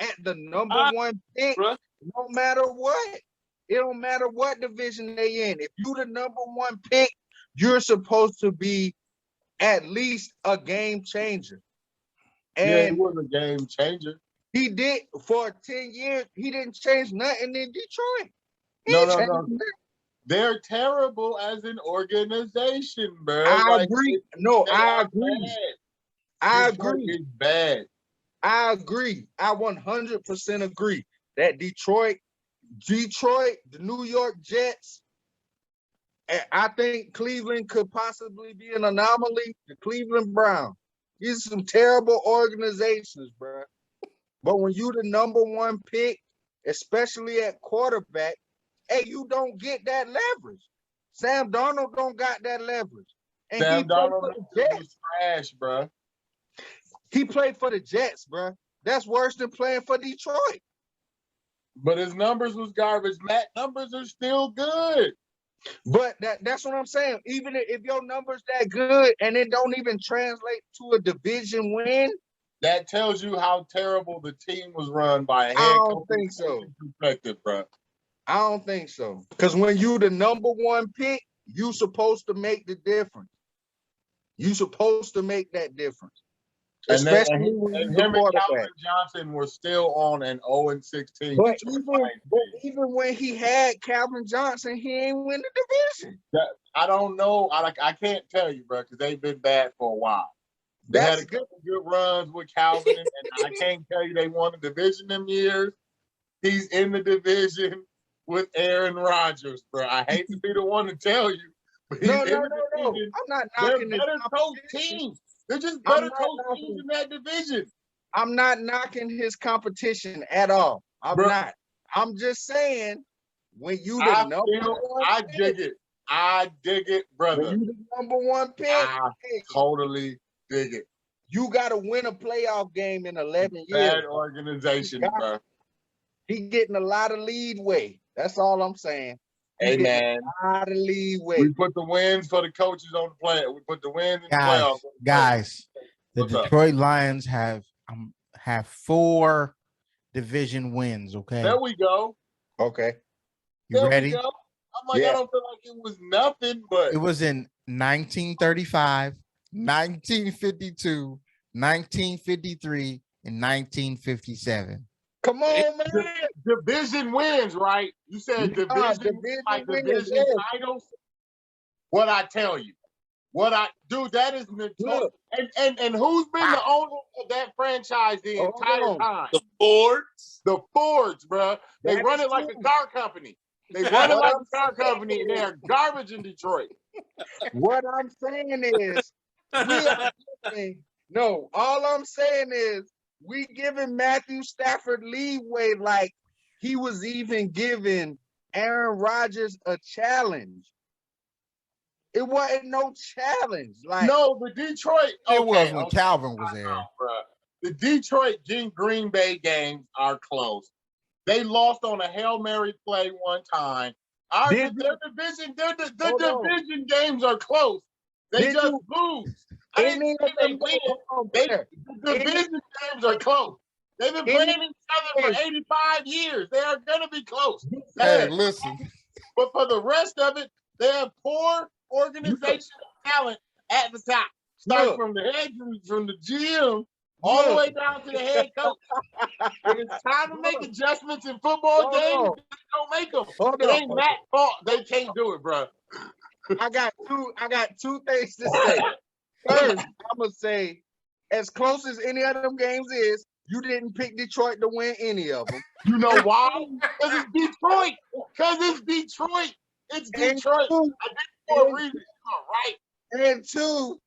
one pick, Bruh. no matter what. It don't matter what division they in. If you the number one pick, you're supposed to be at least a game changer. And he was a game changer. He did for 10 years. He didn't change nothing in Detroit. No. They're terrible as an organization, bro. I agree. I agree. I agree. It's bad. I agree. I 100% agree that Detroit, the New York Jets, and I think Cleveland could possibly be an anomaly. The Cleveland Browns. These are some terrible organizations, bro. But when you the number one pick, especially at quarterback, hey, you don't get that leverage. Sam Darnold don't got that leverage. And Sam Darnold was trash, bro. He played for the Jets, bro. That's worse than playing for Detroit. But his numbers was garbage. Matt numbers are still good. But that's what I'm saying. Even if your numbers that good and it don't even translate to a division win, that tells you how terrible the team was run by a head coach. I don't think so. Perspective, bro. I don't think so. Because when you the number one pick, you supposed to make the difference. You supposed to make that difference. Especially when him and Calvin Johnson were still on an 0-16. But even when he had Calvin Johnson, he ain't win the division. I don't know. I can't tell you, bro, because they've been bad for a while. They had a couple good runs with Calvin, and I can't tell you they won the division them years. He's in the division with Aaron Rodgers, bro. I hate to be the one to tell you, but he's no. I'm not knocking They're better coach teams. They're just better coach teams in that division. I'm not knocking his competition at all. I'm not. I'm just saying when you the number one I dig it. I dig it, brother. When you the number one pick, I totally dig it. You got to win a playoff game in 11 years. Bad organization, bro. He getting a lot of leadway. That's all I'm saying. Hey, man. A lot of leadway. We put the wins for the coaches on the play. We put the wins in the playoffs. Guys, the Detroit Lions have 4 division wins, okay? There we go. Okay. You ready? I'm like, I don't feel like it was nothing, but it was in 1935, 1952, 1953, and 1957. Come on, man. Division wins, right? You said division titles. What I tell you. That is notorious. And who's been the owner of that franchise the entire time? The Fords. The Fords, bro. They run it like a car company. They run it like a car company, and they are garbage in Detroit. What I'm saying is, all I'm saying is, we giving Matthew Stafford leeway like he was even giving Aaron Rodgers a challenge. It wasn't no challenge. Like No, the Detroit. It was okay, when okay, Calvin was I there. know, bruh. The Detroit Green Bay games are close. They lost on a Hail Mary play one time. Their division games are close. They just lose. I didn't say they win. The division games are close. They've been playing each other for 85 years. They are going to be close. Hey, listen. But for the rest of it, they have poor organizational talent at the top. Starting from the head, from the GM, all the way down to the head coach. When it's time to make adjustments in football games, they don't make them. It ain't Matt's fault. They can't do it, bro. I got two things to say. First, I'm gonna say, as close as any of them games is, you didn't pick Detroit to win any of them. You know why? Because it's Detroit. It's Detroit. I did it for a reason. All right. And two,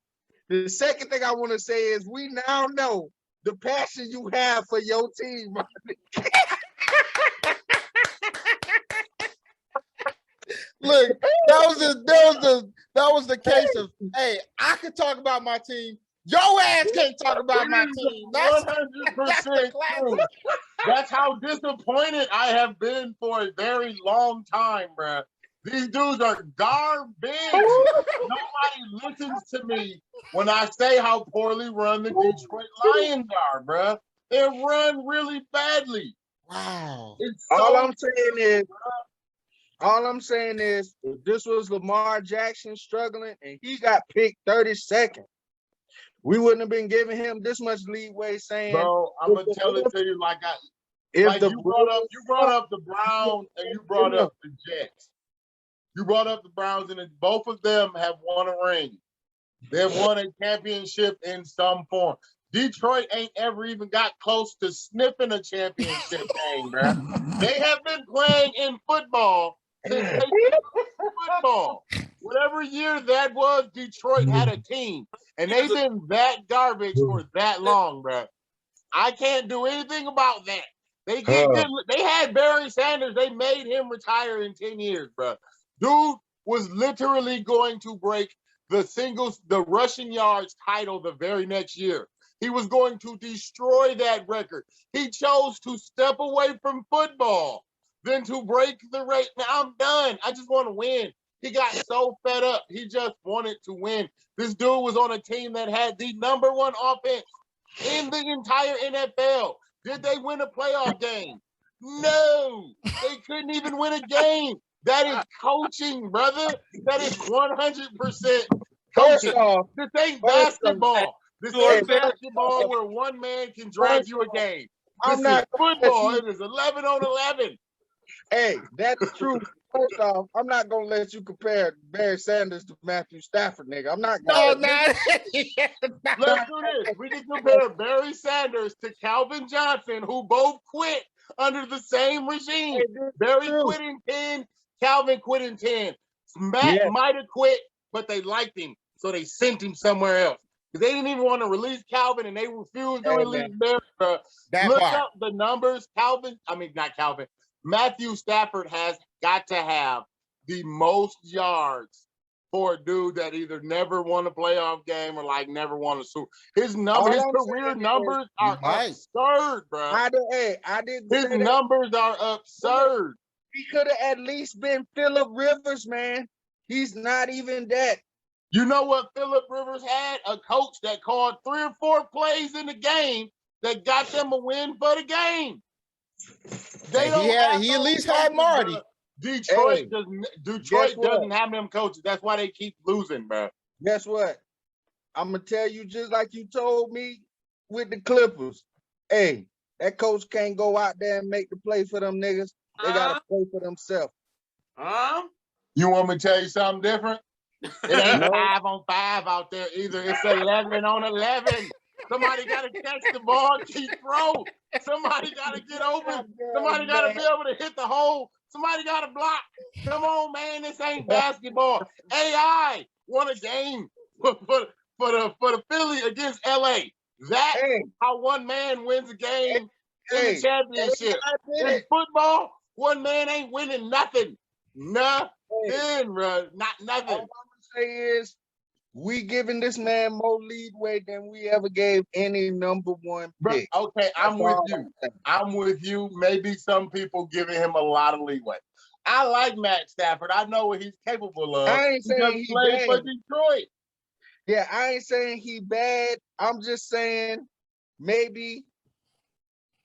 the second thing I want to say is we now know the passion you have for your team. Look, that was the case of, hey, I can talk about my team. Your ass can't talk about my team. That's 100% true. That's how disappointed I have been for a very long time, bruh. These dudes are garbage. Nobody listens to me when I say how poorly run the Detroit Lions are, bruh. They're run really badly. wow. All I'm saying is, if this was Lamar Jackson struggling and he got picked 32nd, we wouldn't have been giving him this much leeway saying, bro, I'm gonna tell it to you you brought up the Browns and you brought up the Jets. You brought up the Browns, and both of them have won a ring. They have won a championship in some form. Detroit ain't ever even got close to sniffing a championship game, bro. They have been playing in football since they played football. Whatever year that was, Detroit had a team, and they've been that garbage for that long, bro. I can't do anything about that. They had Barry Sanders. They made him retire in 10 years, bro. Dude was literally going to break the rushing yards title the very next year. He was going to destroy that record. He chose to step away from football than to break the rate. Now I'm done. I just want to win. He got so fed up. He just wanted to win. This dude was on a team that had the #1 offense in the entire NFL. Did they win a playoff game? No. They couldn't even win a game. That is coaching, brother. That is 100% coaching. This ain't basketball. This ain't basketball where one man can drag you a game. This is football. It is 11 on 11. Hey, that's true. First off, I'm not gonna let you compare Barry Sanders to Matthew Stafford, nigga. I'm not gonna. Let's do this. We can compare Barry Sanders to Calvin Johnson, who both quit under the same regime. Barry quit in 10. Calvin quit in 10. Matt might have quit, but they liked him, so they sent him somewhere else. They didn't even want to release Calvin, and they refused to release Barry. Look up the numbers. Matthew Stafford has got to have the most yards for a dude that either never won a playoff game or never won a Super. His career numbers are absurd, bro. His numbers are absurd. He could have at least been Phillip Rivers, man. He's not even that. You know what Phillip Rivers had? A coach that called 3 or 4 plays in the game that got them a win for the game. He at least had Marty. Detroit doesn't have them coaches. That's why they keep losing, bro. Guess what? I'm gonna tell you just like you told me with the Clippers. Hey, that coach can't go out there and make the play for them niggas. They gotta play for themselves. You want me to tell you something different? It ain't 5 on 5 out there either. It's 11 on 11. Somebody got to catch the ball, keep throw. Somebody got to get open. Somebody got to be able to hit the hole. Somebody got to block. Come on, man. This ain't basketball. AI won a game for the Philly against LA. That's how one man wins a game in the championship. In football, one man ain't winning nothing. Nothing, bro. Not nothing. say is we giving this man more leadway than we ever gave any number one Bro, pick. okay, I'm That's with all you. I'm saying. I'm with you. Maybe some people giving him a lot of leeway. I like Matt Stafford. I know what he's capable of. I ain't He just saying he played for bad. Detroit. Yeah, I ain't saying he bad. I'm just saying maybe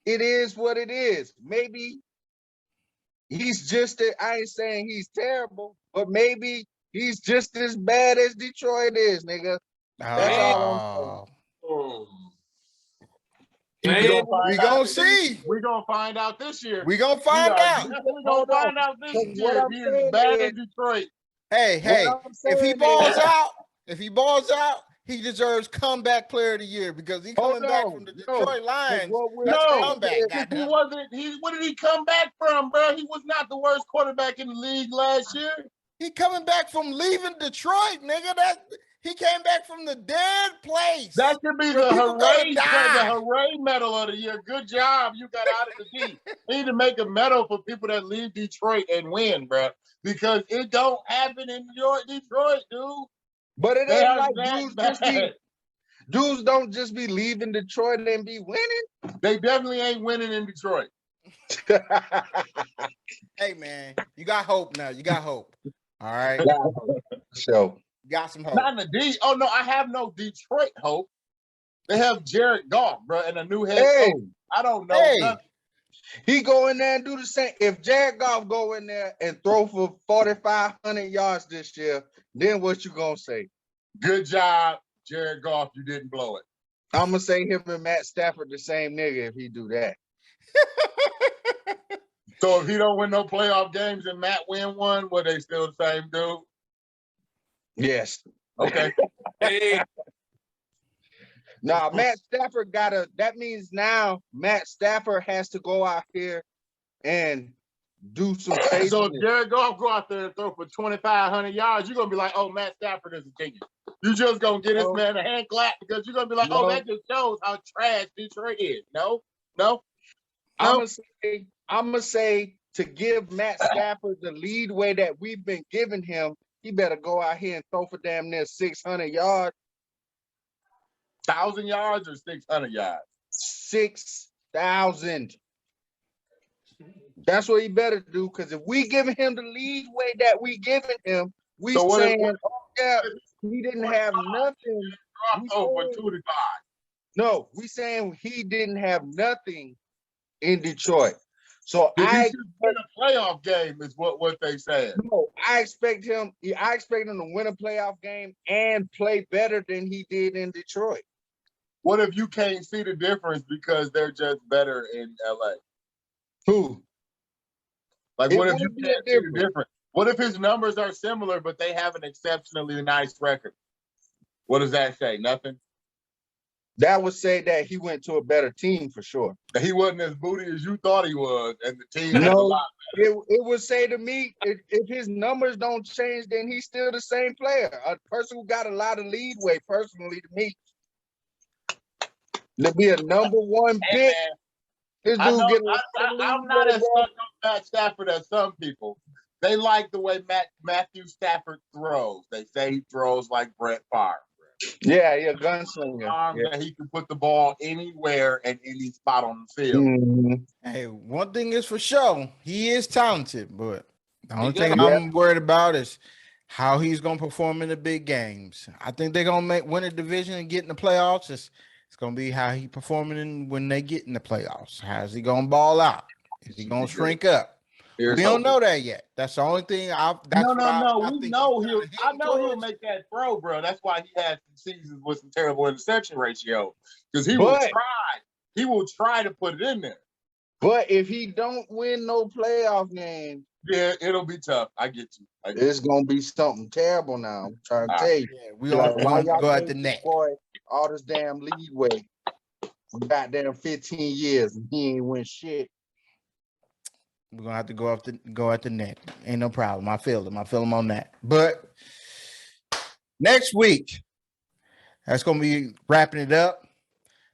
it is what it is. Maybe he's just I ain't saying he's terrible, but maybe he's just as bad as Detroit is, nigga. That's all I'm saying. Oh, Man, we gonna see. We're gonna find out this year. We gonna We find are out. definitely gonna Hold on. find out this 'Cause what year if I'm he is saying bad is- in Detroit. Hey, What I'm if he saying balls is- out, he deserves comeback player of the year because he coming back on, from the no, Detroit Lions. what we're That's a No, comeback. If he Goddamn. wasn't, what did he come back from, bro? He was not the worst quarterback in the league last year. He coming back from leaving Detroit, nigga. He came back from the dead place. That should be Where the people gonna hooray, die. the hooray medal of the year. Good job, you got out of the D. They need to make a medal for people that leave Detroit and win, bro, because it don't happen in Detroit, dude. But it They ain't are like that dudes don't just be leaving Detroit and be winning. They definitely ain't winning in Detroit. Hey man, you got hope now. You got hope. All right. So You got some hope. Not in the D. Oh no, I have no Detroit hope. They have Jared Goff, bro, and a new head hey, coach. I don't know Hey. nothing. he go in there and do the same. If Jared Goff go in there and throw for 4,500 yards this year, then what you gonna say? Good job, Jared Goff. You didn't blow it. I'm gonna say him and Matt Stafford the same nigga if he do that. So if he don't win no playoff games and Matt win one, were they still the same dude? Yes. Okay. hey, Now Matt Stafford that means now Matt Stafford has to go out here and do some crazy. So if Jared Goff go out there and throw for 2,500 yards, you're gonna be like, "Oh, Matt Stafford is a genius." You just gonna get this man a hand clap because you're gonna be like, "Oh, that just shows how trash Detroit is." No. I'm gonna say to give Matt Stafford the lead way that we've been giving him, he better go out here and throw for damn near 600 yards. 1,000 yards or 600 yards? 6,000. That's what he better do. Because if we giving him the lead way that we giving him, we So what if- saying, oh yeah, he didn't have nothing. We over saying- 2 to 5. No, we saying he didn't have nothing in Detroit. So He I should win a playoff game, is what they said. No, I expect him to win a playoff game and play better than he did in Detroit. What if you can't see the difference because they're just better in LA? Who? Like, It what if you won't be a can't see the difference. difference? What if his numbers are similar, but they have an exceptionally nice record? What does that say? Nothing? That would say that he went to a better team for sure. That he wasn't as booty as you thought he was, and the team is a No, lot. it would say to me, if his numbers don't change, then he's still the same player. A person who got a lot of leadway, personally, to me, to be a number one pick, Man, this I dude know, get a lot of I'm leadway, not as bro. stuck on Matt Stafford as some people. They like the way Matthew Stafford throws. They say he throws like Brett Favre. Yeah, a gunslinger. Arms Yeah. that he can put the ball anywhere and any spot on the field. Mhm. Hey, one thing is for sure, he is talented, but the only Yeah. thing I'm worried about is how he's gonna perform in the big games. I think they're gonna win a division and get in the playoffs. It's gonna be how he performing when they get in the playoffs. How's he gonna ball out? Is he gonna shrink up? Here's We don't hoping. know that yet. That's the only thing. No. We know I know he'll make that throw, bro. That's why he had some seasons with some terrible interception ratio. Because he will But- try. He will try to put it in there. But if he don't win no playoff game, Yeah, it'll be tough. I get you. it's gonna be something terrible now. I'm trying to All tell you. Yeah, we Like, gonna why y'all go at gave the this net. boy all this damn leadway for goddamn 15 years and he ain't win shit. We're gonna have to go at the net. Ain't no problem. I feel him on that. But next week, that's gonna be wrapping it up.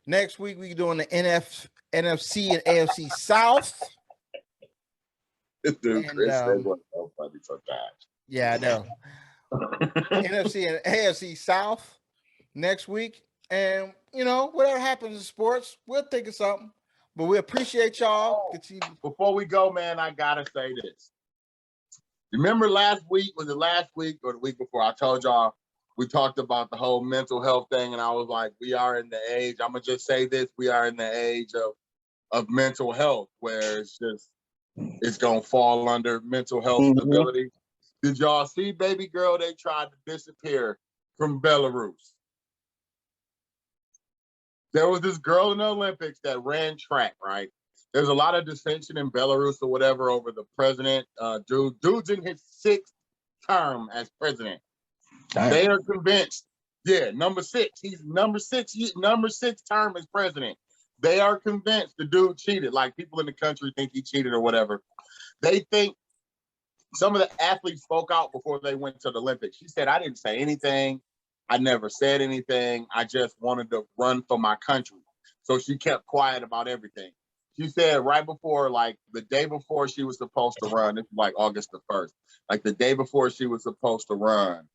Next week, we're doing the NFC and AFC South. This dude, And, Chris, they look so funny sometimes. Yeah, I know. NFC and AFC South next week. And, whatever happens in sports, we'll think of something. But we appreciate y'all. Before we go, man, I got to say this. Remember last week, was it last week or the week before? I told y'all we talked about the whole mental health thing, and I was like, we are in the age, I'm going to just say this, we are in the age of mental health where it's going to fall under mental health stability. Did y'all see, baby girl, they tried to disappear from Belarus? There was this girl in the Olympics that ran track, right? There's a lot of dissension in Belarus or whatever over the president. Dude's in his 6th term as president. Damn. They are convinced, number 6. He's number 6 term as president. They are convinced the dude cheated. Like, people in the country think he cheated or whatever. They think some of the athletes spoke out before they went to the Olympics. She said, I didn't say anything. I never said anything. I just wanted to run for my country. So she kept quiet about everything. She said right before, like the day before she was supposed to run, this was like August the 1st, like the day before she was supposed to run,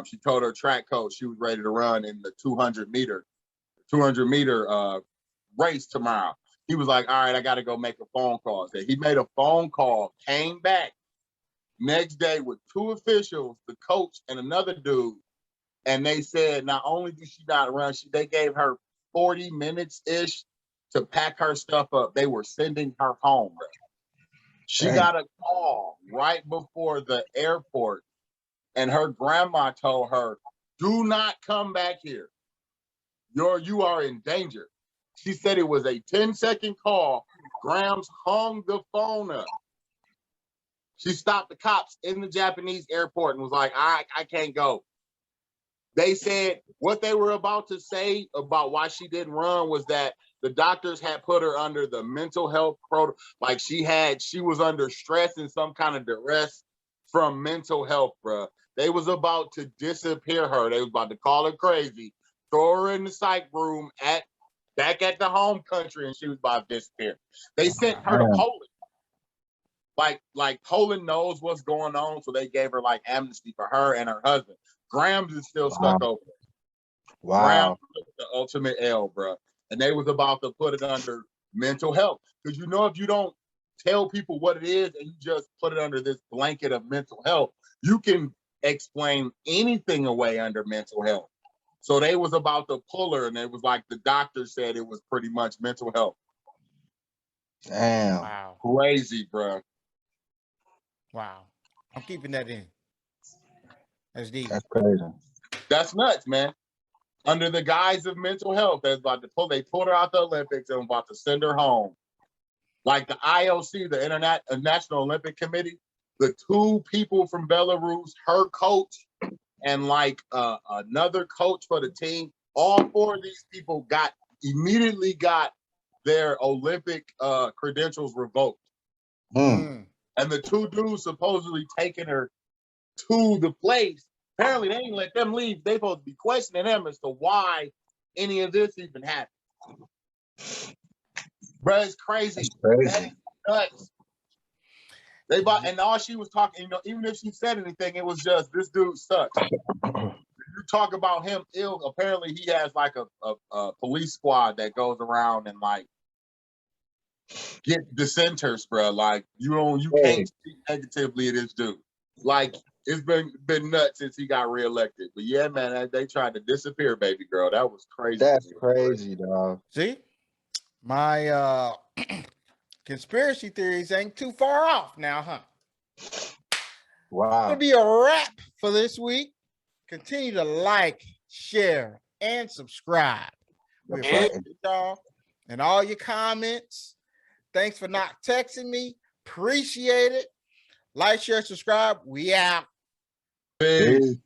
she told her track coach she was ready to run in the 200 meter race tomorrow. He was like, all right, I got to go make a phone call. So he made a phone call, came back next day with 2 officials, the coach and another dude. And they said not only did she not run, they gave her 40 minutes-ish to pack her stuff up. They were sending her home. She got a call right before the airport, and her grandma told her, do not come back here. You are in danger. She said it was a 10-second call. Grams hung the phone up. She stopped the cops in the Japanese airport and was like, I can't go. They said what they were about to say about why she didn't run was that the doctors had put her under the mental health protocol. Like she was under stress and some kind of duress from mental health, bro. They was about to disappear her. They was about to call her crazy, throw her in the psych room back at the home country, and she was about to disappear. They sent her to Poland. Like Poland knows what's going on, so they gave her like amnesty for her and her husband. Grams is still stuck over. Wow. Grams took the ultimate L, bro. And they was about to put it under mental health. Because if you don't tell people what it is and you just put it under this blanket of mental health, you can explain anything away under mental health. So they was about to pull her, and it was like the doctor said it was pretty much mental health. Damn. Wow. Crazy, bro. Wow. I'm keeping that in. That's deep. That's crazy. That's nuts, man. Under the guise of mental health, they pulled her out the Olympics and about to send her home. Like the IOC, the National Olympic Committee, the 2 people from Belarus, her coach, and like another coach for the team, all 4 of these people immediately got their Olympic credentials revoked. And the 2 dudes supposedly taking her to the place, apparently they ain't let them leave. They supposed to be questioning them as to why any of this even happened. Bro, it's crazy. That's crazy. That's nuts. And all she was talking, even if she said anything, it was just, this dude sucks. You talk about him ill, apparently he has like a police squad that goes around and like get dissenters, bro. Like you can't speak negatively of this dude. Like it's been nuts since he got reelected. But yeah, man, they tried to disappear baby girl. That was crazy. That's crazy, dog. See, my conspiracy theories ain't too far off now, huh? Wow. It'll be a wrap for this week. Continue to like, share, and subscribe. We appreciate y'all and all your comments. Thanks for not texting me. Appreciate it. Like, share, subscribe. We out. Peace.